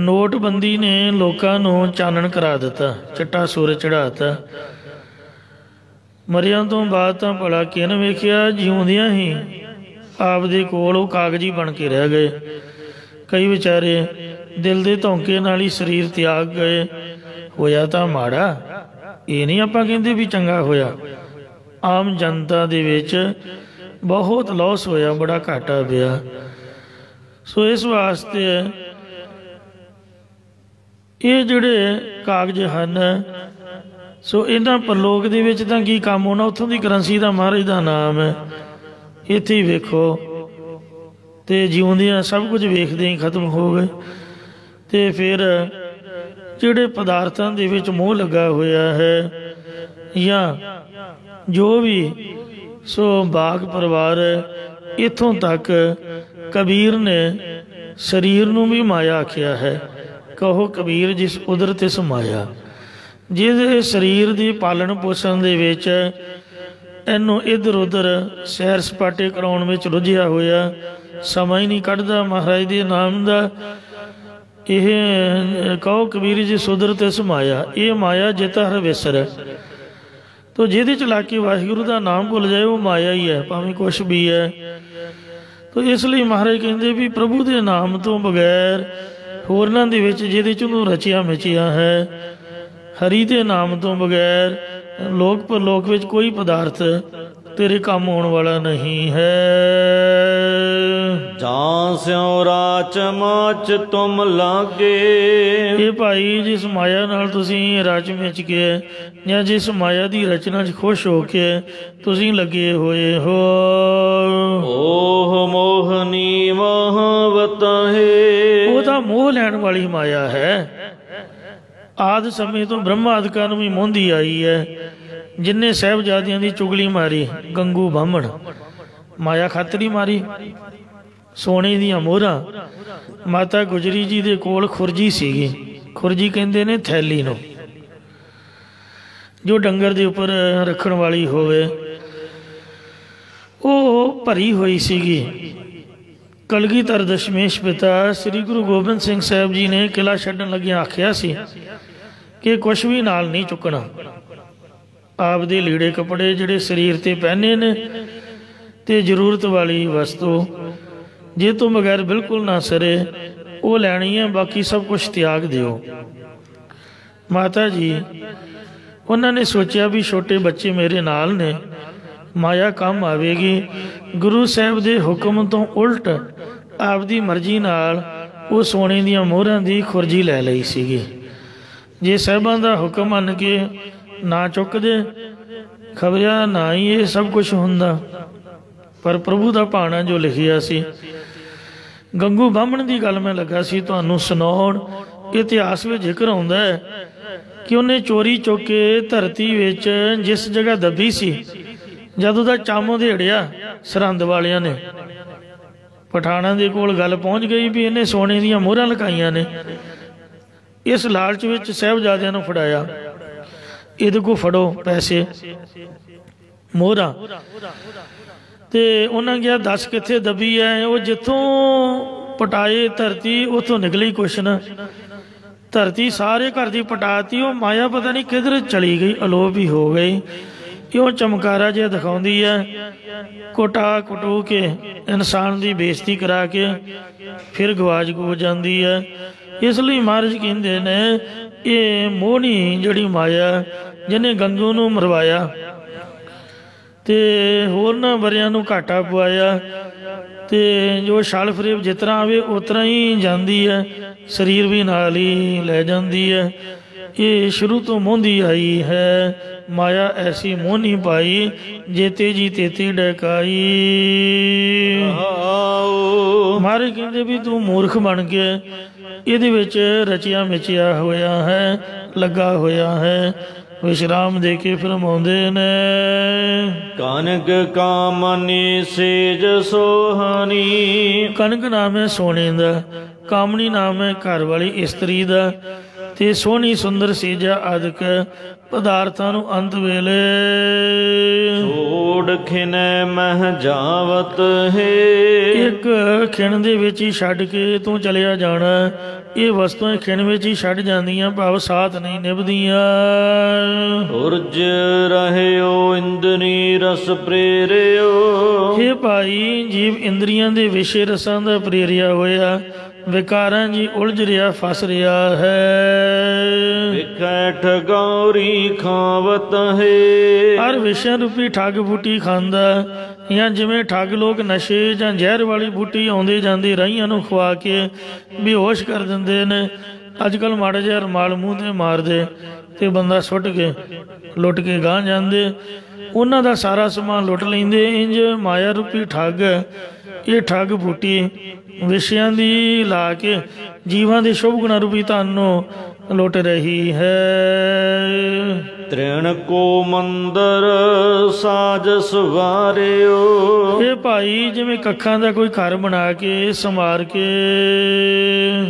Speaker 2: नोटबंदी ने लोगों नूं चानण करा दिता, चिट्टा सूरज चढ़ाता। मरियां तो बाद तो भला किन वेखिया जिउंदियां ही आपदे कोल वो कागजी बन के रह गए। कई बेचारे दिल के धौंके नाल ही शरीर त्याग गए। होया तो माड़ा, ये नहीं आपां कहंदे भी चंगा होया। आम जनता दे विच बहुत लॉस होया, बड़ा घाटा पिया। सो इस वास्ते ये जिहड़े कागज हन, सो इन्हां परलोक दे विच तां की काम होना, उत्थों की करंसी दा महाराज दा नाम है। इत्थे ही वेखो ते जिउंदियां सब कुछ वेखदे ही खत्म हो गए। ते फिर जिहड़े पदार्थां दे विच मोह लगा होया है या जो भी, सो बाग परिवार इत्थों तक कबीर ने शरीर नूं भी माया आखिया है। कहो कबीर जिस उदर तिस माया। जिहदे शरीर की पालन पोषण दे विच इनू इधर उधर सैर सपाटे कराउण विच रुझिया होया, समा ही नहीं कढ़दा महाराज दे नाम दा। यह कहो कबीर जी सुधर तिस माया, ये माया जित हर विसर। तो जिहदे च ला के वाहिगुरू का नाम भुल जाए वो माया ही है, भावें कुछ भी है। तो इसलिए महाराज कहते भी प्रभु के नाम तो बगैर होरनां दे विच जिहदे च उहनूं रचिया मिचिया है, हरि के नाम तो बगैर लोक परलोक विच कोई पदार्थ तेरे काम होने वाला नहीं है।
Speaker 1: जां स्यों राच माच तुम लागे।
Speaker 2: ये भाई जिस माया नाल तुसीं रच मिच के या जिस माया की रचना च खुश हो के तुसीं लगे हुए हो।
Speaker 1: ओह मोहनी महावत है।
Speaker 2: वो मोह लैण वाली माया है। आदि समय तो ब्रह्मा आदिकां नूं भी मोहंदी आई है। जिन्हें साहिबजादियां दी चुगली मारी, गंगू बामण माया खातरी मारी। सोने दियां मोहरां माता गुजरी जी दे कोल खुरजी सीगी। खुरजी कहंदे ने थैली नूं, जो डंगर दे उपर रखण वाली होवे, वो भरी हुई सीगी। कलगीधर दशमेश पिता श्री गुरु गोबिंद सिंह साहब जी ने किला छड्डण लग्गियां आखिया सी कि कुछ भी नाल नहीं चुकना। आप दे लीड़े कपड़े जिहड़े शरीर ते पहने ने ते जरूरत वाली वस्तु जे तो बगैर बिल्कुल ना सरे वो लैनी है, बाकी सब कुछ त्याग दिओ। माता जी उन्होंने सोचा भी छोटे बच्चे मेरे नाल ने, माया कम आवेगी। गुरु साहब दे हुक्म तो उल्ट आपदी मर्जी नाल वो सोने दियां मोहरां दी खुरजी लै लई सीगी। जे साहिबां दा हुक्म मन के ना चुकदे खबरिया ना ही ये सब कुछ हुंदा। पर प्रभु का भाणा जो लिखिया सी। गंगू बामण की गल मैं लगा सी तुहानूं सुणाउण। इतिहास में जिक्र आउंदा है कि उन्हें चोरी चुक के धरती विच जिस जगह दबी सी, जदों दा चम उधेड़िया सरहंद वालियां ने, पठाणा दे कोल गल पहुँच गई भी इन्हें सोने दियां मोहरां लकाईयां ने। इस लालच विच साहिबजादियां नूं फड़ाया, इहदे को फड़ो पैसे मोहरां। ते उन्हें गया दस कित्थे दबी है। वो जिथों पटाए धरती उतों निकली कुछ न। धरती सारे घर की पटाती, वो माया पता नहीं किधर चली गई, अलोप ही हो गई। क्यों चमकारा जिहा दिखाउंदी है, कुटा कुटू के इंसान की बेइज्जती करा के फिर गवाच गो जाती है। इसलिए महाराज कहते ने ये मोहनी जिहड़ी माया जिन्हें गंगू नूं मरवाया ते होरनां वरियां नूं घाटा पवाया, ते जो छल फरेब जिस तरह आवे उस तरह ही जाती है, शरीर भी नाल ही लै जाती है। ये शुरू तो मोहंदी आई है, माया ऐसी मोहनी पाई, जे तेजी तेती डकाई। मारे कहते भी तू मूर्ख बन के ਇਹਦੇ ਵਿੱਚ ਰਚਿਆ ਮਿਚਿਆ ਹੋਇਆ ਹੈ, ਲੱਗਾ ਹੋਇਆ ਹੈ। ਵਿਸ਼ਰਾਮ ਦੇ ਕੇ ਫਰਮਾਉਂਦੇ ਨੇ,
Speaker 1: ਕਨਕ ਕਾਮਨੀ ਸੇਜ ਸੋਹਾਨੀ।
Speaker 2: ਕਨਕ ਨਾਮ ਹੈ ਸੋਨੇ ਦਾ, ਕਾਮਣੀ ਨਾਮ ਹੈ ਘਰ ਵਾਲੀ ਇਸਤਰੀ ਦਾ, ਤੇ ਸੋਹਣੀ ਸੁੰਦਰ ਸੇਜਾ ਆਦਿਕ ਪਦਾਰਥਾਂ ਨੂੰ ਅੰਤ ਵੇਲੇ
Speaker 1: ਛੋੜ ਖਿਨੈ ਮਹਿ ਜਾਵਤ ਹੈ।
Speaker 2: ਇੱਕ ਖਿਣ ਦੇ ਵਿੱਚ ਹੀ ਛੱਡ ਕੇ ਤੂੰ ਚਲਿਆ ਜਾਣਾ। ਇਹ ਵਸਤੂਆਂ ਖਿਣ ਵਿੱਚ ਹੀ ਛੱਡ ਜਾਂਦੀਆਂ, ਭਾਵ ਸਾਥ ਨਹੀਂ ਨਿਭਦੀਆਂ।
Speaker 1: ਉਰਜ ਰਹਿਓ ਇੰਦਰੀ ਰਸ ਪ੍ਰੇਰਿਓ।
Speaker 2: ਹੇ ਭਾਈ, ਜੀਵ ਇੰਦਰੀਆਂ ਦੇ ਵਿਸ਼ੇ ਰਸਾਂ ਦਾ ਪ੍ਰੇਰਿਆ ਹੋਇਆ, ਵਿਕਾਰਾਂ ਜੀ ਉਲਝ ਰਿਹਾ, ਫਸ ਰਿਹਾ ਹੈ।
Speaker 1: ਵਿਖੈ ਠਗੌਰੀ ਖਾਵਤ ਹੈ।
Speaker 2: ਹਰ ਵਿਸ਼ਿਆਂ ਰੂਪੀ ਠੱਗ ਬੂਟੀ ਖਾਂਦਾ, ਜਾਂ ਜਿਵੇਂ ਠੱਗ ਲੋਕ ਨਸ਼ੇ ਜਾਂ ਜ਼ਹਿਰ ਵਾਲੀ ਬੂਟੀ ਆਉਂਦੇ ਜਾਂਦੇ ਰਾਹੀਆਂ ਨੂੰ ਖਵਾ ਕੇ ਬੇਹੋਸ਼ ਕਰ ਦਿੰਦੇ ਨੇ। ਅੱਜ ਕੱਲ੍ਹ ਮਾੜਾ ਜਿਹਾ ਰੁਮਾਲ ਮੂੰਹ 'ਤੇ ਮਾਰਦੇ ਅਤੇ ਬੰਦਾ ਸੁੱਟ ਕੇ ਲੁੱਟ ਕੇ ਗਾਂਹ ਜਾਂਦੇ, ਉਹਨਾਂ ਦਾ ਸਾਰਾ ਸਮਾਨ ਲੁੱਟ ਲੈਂਦੇ। ਇੰਝ ਮਾਇਆ ਰੂਪੀ ਠੱਗ, ਇਹ ਠੱਗ ਬੂਟੀ ਵਿਸ਼ਿਆਂ ਦੀ ਲਾ ਕੇ ਜੀਵਾਂ ਦੇ ਸ਼ੁਭ ਗੁਣਾਂ ਰੂਪੀ ਧਨ ਨੂੰ ਲੁੱਟ ਰਹੀ ਹੈ।
Speaker 1: ਤ੍ਰਿਣ ਕੋ ਮੰਦਰ ਸਾਜ ਸਵਾਰਿਓ।
Speaker 2: ਇਹ ਭਾਈ ਜਿਵੇਂ ਕੱਖਾਂ ਦਾ ਕੋਈ ਘਰ ਬਣਾ ਕੇ ਸੰਵਾਰ ਕੇ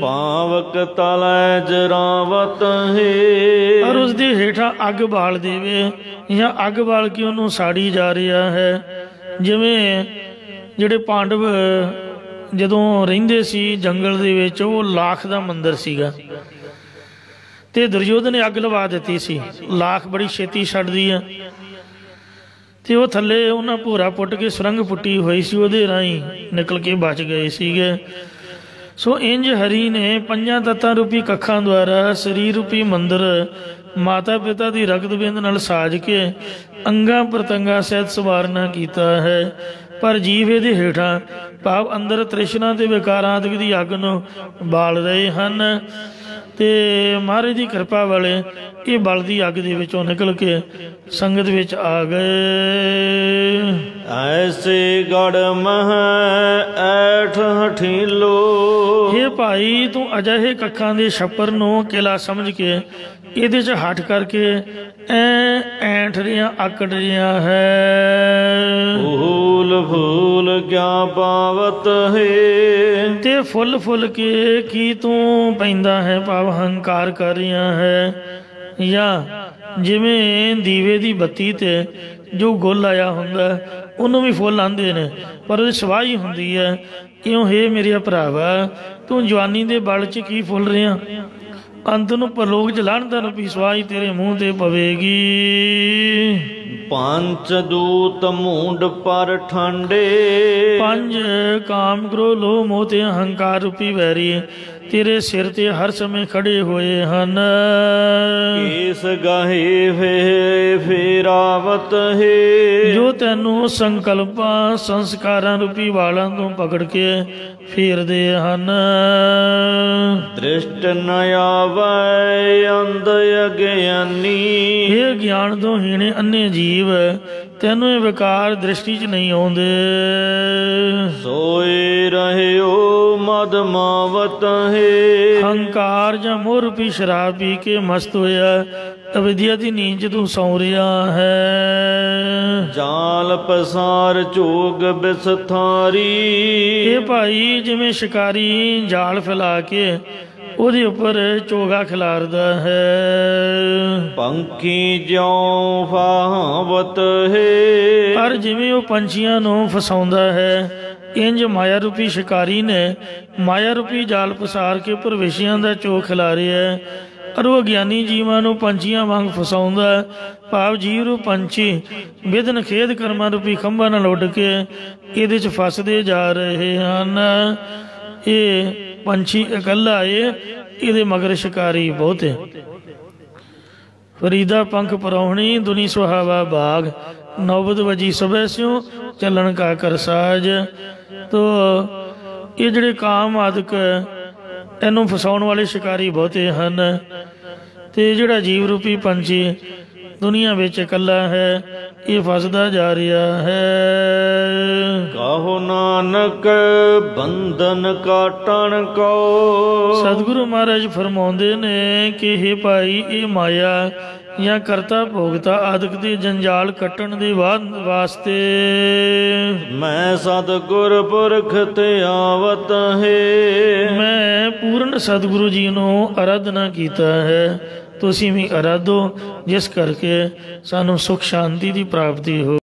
Speaker 1: ਪਾਵਕ ਤਲੈ ਜਰਾਵਤ ਹੈ।
Speaker 2: ਔਰ ਉਸਦੇ ਹੇਠਾਂ ਅੱਗ ਬਾਲ ਦੇਵੇ, ਜਾਂ ਅੱਗ ਬਾਲ ਕੇ ਉਹਨੂੰ ਸਾੜੀ ਜਾ ਰਿਹਾ ਹੈ। ਜਿਵੇਂ ਜਿਹੜੇ ਪਾਂਡਵ ਜਦੋਂ ਰਹਿੰਦੇ ਸੀ ਜੰਗਲ ਦੇ ਵਿੱਚ, ਉਹ ਲਾਖ ਦਾ ਮੰਦਰ ਸੀਗਾ, ਤੇ ਦੁਰਯੋਧਨ ਨੇ ਅੱਗ ਲਵਾ ਦਿੱਤੀ ਸੀ। ਲਾਖ ਬੜੀ ਛੇਤੀ ਛੱਡਦੀ ਆ, ਤੇ ਉਹ ਥੱਲੇ ਉਹਨਾਂ ਭੋਰਾ ਪੁੱਟ ਕੇ ਸੁਰੰਗ ਪੁੱਟੀ ਹੋਈ ਸੀ, ਉਹਦੇ ਰਾਹੀਂ ਨਿਕਲ ਕੇ ਬਚ ਗਏ ਸੀਗੇ। ਸੋ ਇੰਝ ਹਰੀ ਨੇ ਪੰਜਾਂ ਤੱਤਾਂ ਰੂਪੀ ਕੱਖਾਂ ਦੁਆਰਾ ਸਰੀਰ ਰੂਪੀ ਮੰਦਰ ਮਾਤਾ ਪਿਤਾ ਦੀ ਰਗਤ ਬਿੰਦ ਨਾਲ ਸਾਜ ਕੇ ਅੰਗਾਂ ਪ੍ਰਤੰਗਾਂ ਸਹਿਤ ਸਵਾਰਨਾ ਕੀਤਾ ਹੈ। ਪਰ ਜੀਵ ਇਹਦੇ ਹੇਠਾਂ ਭਾਵ ਅੰਦਰ ਤ੍ਰਿਸ਼ਨਾ ਤੇ ਵਿਕਾਰਾਂ ਆਦਿ ਦੀ ਅੱਗ ਨੂੰ ਬਾਲ ਰਹੇ ਹਨ, ਤੇ ਮਹਾਰਾਜ ਦੀ ਕਿਰਪਾ ਵਾਲੇ ਇਹ ਬਲਦੀ ਅੱਗ ਦੇ ਵਿੱਚੋਂ ਨਿਕਲ ਕੇ ਸੰਗਤ ਵਿੱਚ ਆ ਗਏ।
Speaker 1: ਐਸੇ ਗੜ ਮਹ ਐਠ ਹਠੀਲੋ।
Speaker 2: ਇਹ ਭਾਈ ਤੂੰ ਅਜਿਹੇ ਕੱਖਾਂ ਦੇ ਛੱਪਰ ਨੂੰ ਕਿਲਾ ਸਮਝ ਕੇ ਇਹਦੇ 'ਚ ਹੱਠ ਕਰਕੇ ਐਂਠ ਰਿਆਂ ਆਕੜ ਰਿਆਂ ਹੈ।
Speaker 1: ਫੂਲ ਫੂਲ ਕਿਆ ਪਾਵਤ ਹੈ।
Speaker 2: ਤੇ ਫੁੱਲ ਫੁੱਲ ਕੇ ਕੀ ਤੂੰ ਪੈਂਦਾ ਹੈ, ਭਾਵ ਹੰਕਾਰ ਕਰ ਰਿਹਾ ਹੈ। ਜਾਂ ਜਿਵੇਂ ਦੀਵੇ ਦੀ ਬੱਤੀ ਤੇ ਜੋ ਗੁੱਲ ਆਇਆ ਹੁੰਦਾ ਉਹਨੂੰ ਵੀ ਫੁੱਲ ਆਉਂਦੇ ਨੇ, ਪਰ ਉਹਦੀ ਸਵਾਹੀ ਹੁੰਦੀ ਹੈ। ਕਿਉਂ ਹੇ ਮੇਰਿਆ ਭਰਾਵਾ, ਤੂੰ ਜਵਾਨੀ ਦੇ ਬਲ 'ਚ ਕੀ ਫੁੱਲ ਰਿਹਾ, ਅੰਤ ਨੂੰ ਪਰਲੋਕ 'ਚ ਲਾਹਣਤ ਰੂਪੀ ਸਵਾਹੀ ਤੇਰੇ ਮੂੰਹ 'ਤੇ ਪਵੇਗੀ।
Speaker 1: ਪੰਜ ਦੂਤ ਮੂੰਡ ਪਰ ਠਾਂਡੇ।
Speaker 2: ਪੰਜ ਕਾਮ ਕ੍ਰੋਧ ਲੋਭ ਮੋਹ ਤੇ ਹੰਕਾਰ ਰੂਪੀ ਵੈਰੀ ਤੇਰੇ ਸਿਰ ਤੇ ਹਰ ਸਮੇਂ ਖੜੇ ਹੋਏ ਹਨ।
Speaker 1: ਕੇਸ ਗਾਹੇ ਫੇਰਾਵਤ ਹੈ।
Speaker 2: ਜੋ ਤੈਨੂੰ ਸੰਕਲਪਾਂ ਸੰਸਕਾਰਾਂ ਰੂਪੀ ਵਾਲਾਂ ਤੋਂ ਪਕੜ ਕੇ ਫੇਰਦੇ ਹਨ।
Speaker 1: ਦ੍ਰਿਸ਼ਟ ਨ ਆਵੈ ਅੰਧ ਅਗਿਆਨੀ।
Speaker 2: ਇਹ ਗਿਆਨ ਤੋਂ ਹੀਣੇ ਅੰਨੇ ਜੀਵ ਤੈਨੂੰ ਇਹ ਵਿਕਾਰ ਦ੍ਰਿਸ਼ਟੀ 'ਚ ਨਹੀਂ ਆਉਂਦੇ।
Speaker 1: ਸੋਏ ਰਹਿਓ ਮਦ ਮਾਵਤ ਹੈ।
Speaker 2: ਹੰਕਾਰ ਜਾਂ ਮੋਹ ਰੂਪੀ ਸ਼ਰਾਬ ਪੀ ਕੇ ਮਸਤ ਹੋਇਆ ਅਵਿਦਿਆ ਦੀ ਨੀਂਦ 'ਚ ਤੂੰ ਸੌਂ ਰਿਹਾ ਹੈ।
Speaker 1: ਜਾਲ ਪਸਾਰ ਝੋਗ ਬਿਸਥਾਰੀ।
Speaker 2: ਇਹ ਭਾਈ ਜਿਵੇਂ ਸ਼ਿਕਾਰੀ ਜਾਲ ਫੈਲਾ ਕੇ ਉਹਦੇ ਉੱਪਰ ਚੋਗਾ ਖਿਲਾਰਦਾ ਹੈ।
Speaker 1: ਪੰਖੀ ਜਿਉ ਫਾਵਤ ਹੈ।
Speaker 2: ਪਰ ਜਿਵੇਂ ਉਹ ਪੰਛੀਆਂ ਨੂੰ ਫਸਾਉਂਦਾ ਹੈ, ਇੰਝ ਮਾਇਆ ਰੂਪੀ ਸ਼ਿਕਾਰੀ ਨੇ ਮਾਇਆ ਰੂਪੀ ਜਾਲ ਪਸਾਰ ਕੇ ਉੱਪਰ ਵਿਸ਼ਿਆਂ ਦਾ ਚੋਗ ਖਿਲਾਰਿਆ ਹੈ। ਔਰ ਉਹ ਗਿਆਨੀ ਜੀਵਾਂ ਨੂੰ ਪੰਛੀਆਂ ਵਾਂਗ ਫਸਾਉਂਦਾ, ਭਾਵ ਜੀਵ ਰੂਪ ਪੰਛੀ ਵਿਧਨ ਖੇਦ ਕਰਮਾਂ ਰੂਪੀ ਖੰਭਾਂ ਨਾਲ ਉੱਡ ਕੇ ਇਹਦੇ 'ਚ ਫਸਦੇ ਜਾ ਰਹੇ ਹਨ। ਇਹ ਪੰਛੀ ਇਕੱਲਾ ਏ, ਇਹਦੇ ਮਗਰ ਸ਼ਿਕਾਰੀ ਬਹੁਤੇ। ਫਰੀਦਾ ਪੰਖ ਪਰੌਣੀ ਦੁਨੀ ਸੁਹਾਵਾ ਬਾਗ, ਨੌਬਤ ਵਜੀ ਸਭੈ ਸਿਉ ਚੱਲਣ ਕਾ ਕਰ ਸਾਜ। ਤੋ ਇਹ ਜਿਹੜੇ ਕਾਮ ਆਦਿਕ ਇਹਨੂੰ ਫਸਾਉਣ ਵਾਲੇ ਸ਼ਿਕਾਰੀ ਬਹੁਤੇ ਹਨ, ਤੇ ਜਿਹੜਾ ਜੀਵ ਰੂਪੀ ਪੰਛੀ ਦੁਨੀਆ ਵਿੱਚ ਇਕੱਲਾ ਹੈ, ਇਹ ਫਸਦਾ ਜਾ ਰਿਹਾ ਹੈ।
Speaker 1: ਕਹੋ ਨਾਨਕ ਬੰਧਨ ਕਾਟਣ ਕੋ।
Speaker 2: ਸਤਿਗੁਰੂ ਮਹਾਰਾਜ ਫਰਮਾਉਂਦੇ ਨੇ ਕਿ ਹੇ ਭਾਈ, ਇਹ ਮਾਇਆ ਜਾਂ ਕਰਤਾ ਭੋਗਤਾ ਆਦਿਕ ਦੇ ਜੰਜਾਲ ਕੱਟਣ ਦੇ ਵਾਸਤੇ
Speaker 1: ਮੈਂ ਸਤਿਗੁਰ ਪੁਰਖ ਤੇ ਆਵਤ ਹੈ।
Speaker 2: ਮੈਂ ਪੂਰਨ ਸਤਿਗੁਰੂ ਜੀ ਨੂੰ ਆਰਾਧਨਾ ਕੀਤਾ ਹੈ, ਤੁਸੀਂ ਵੀ ਆਰਾਧੋ, ਜਿਸ ਕਰਕੇ ਸਾਨੂੰ ਸੁਖ ਸ਼ਾਂਤੀ ਦੀ ਪ੍ਰਾਪਤੀ ਹੋ।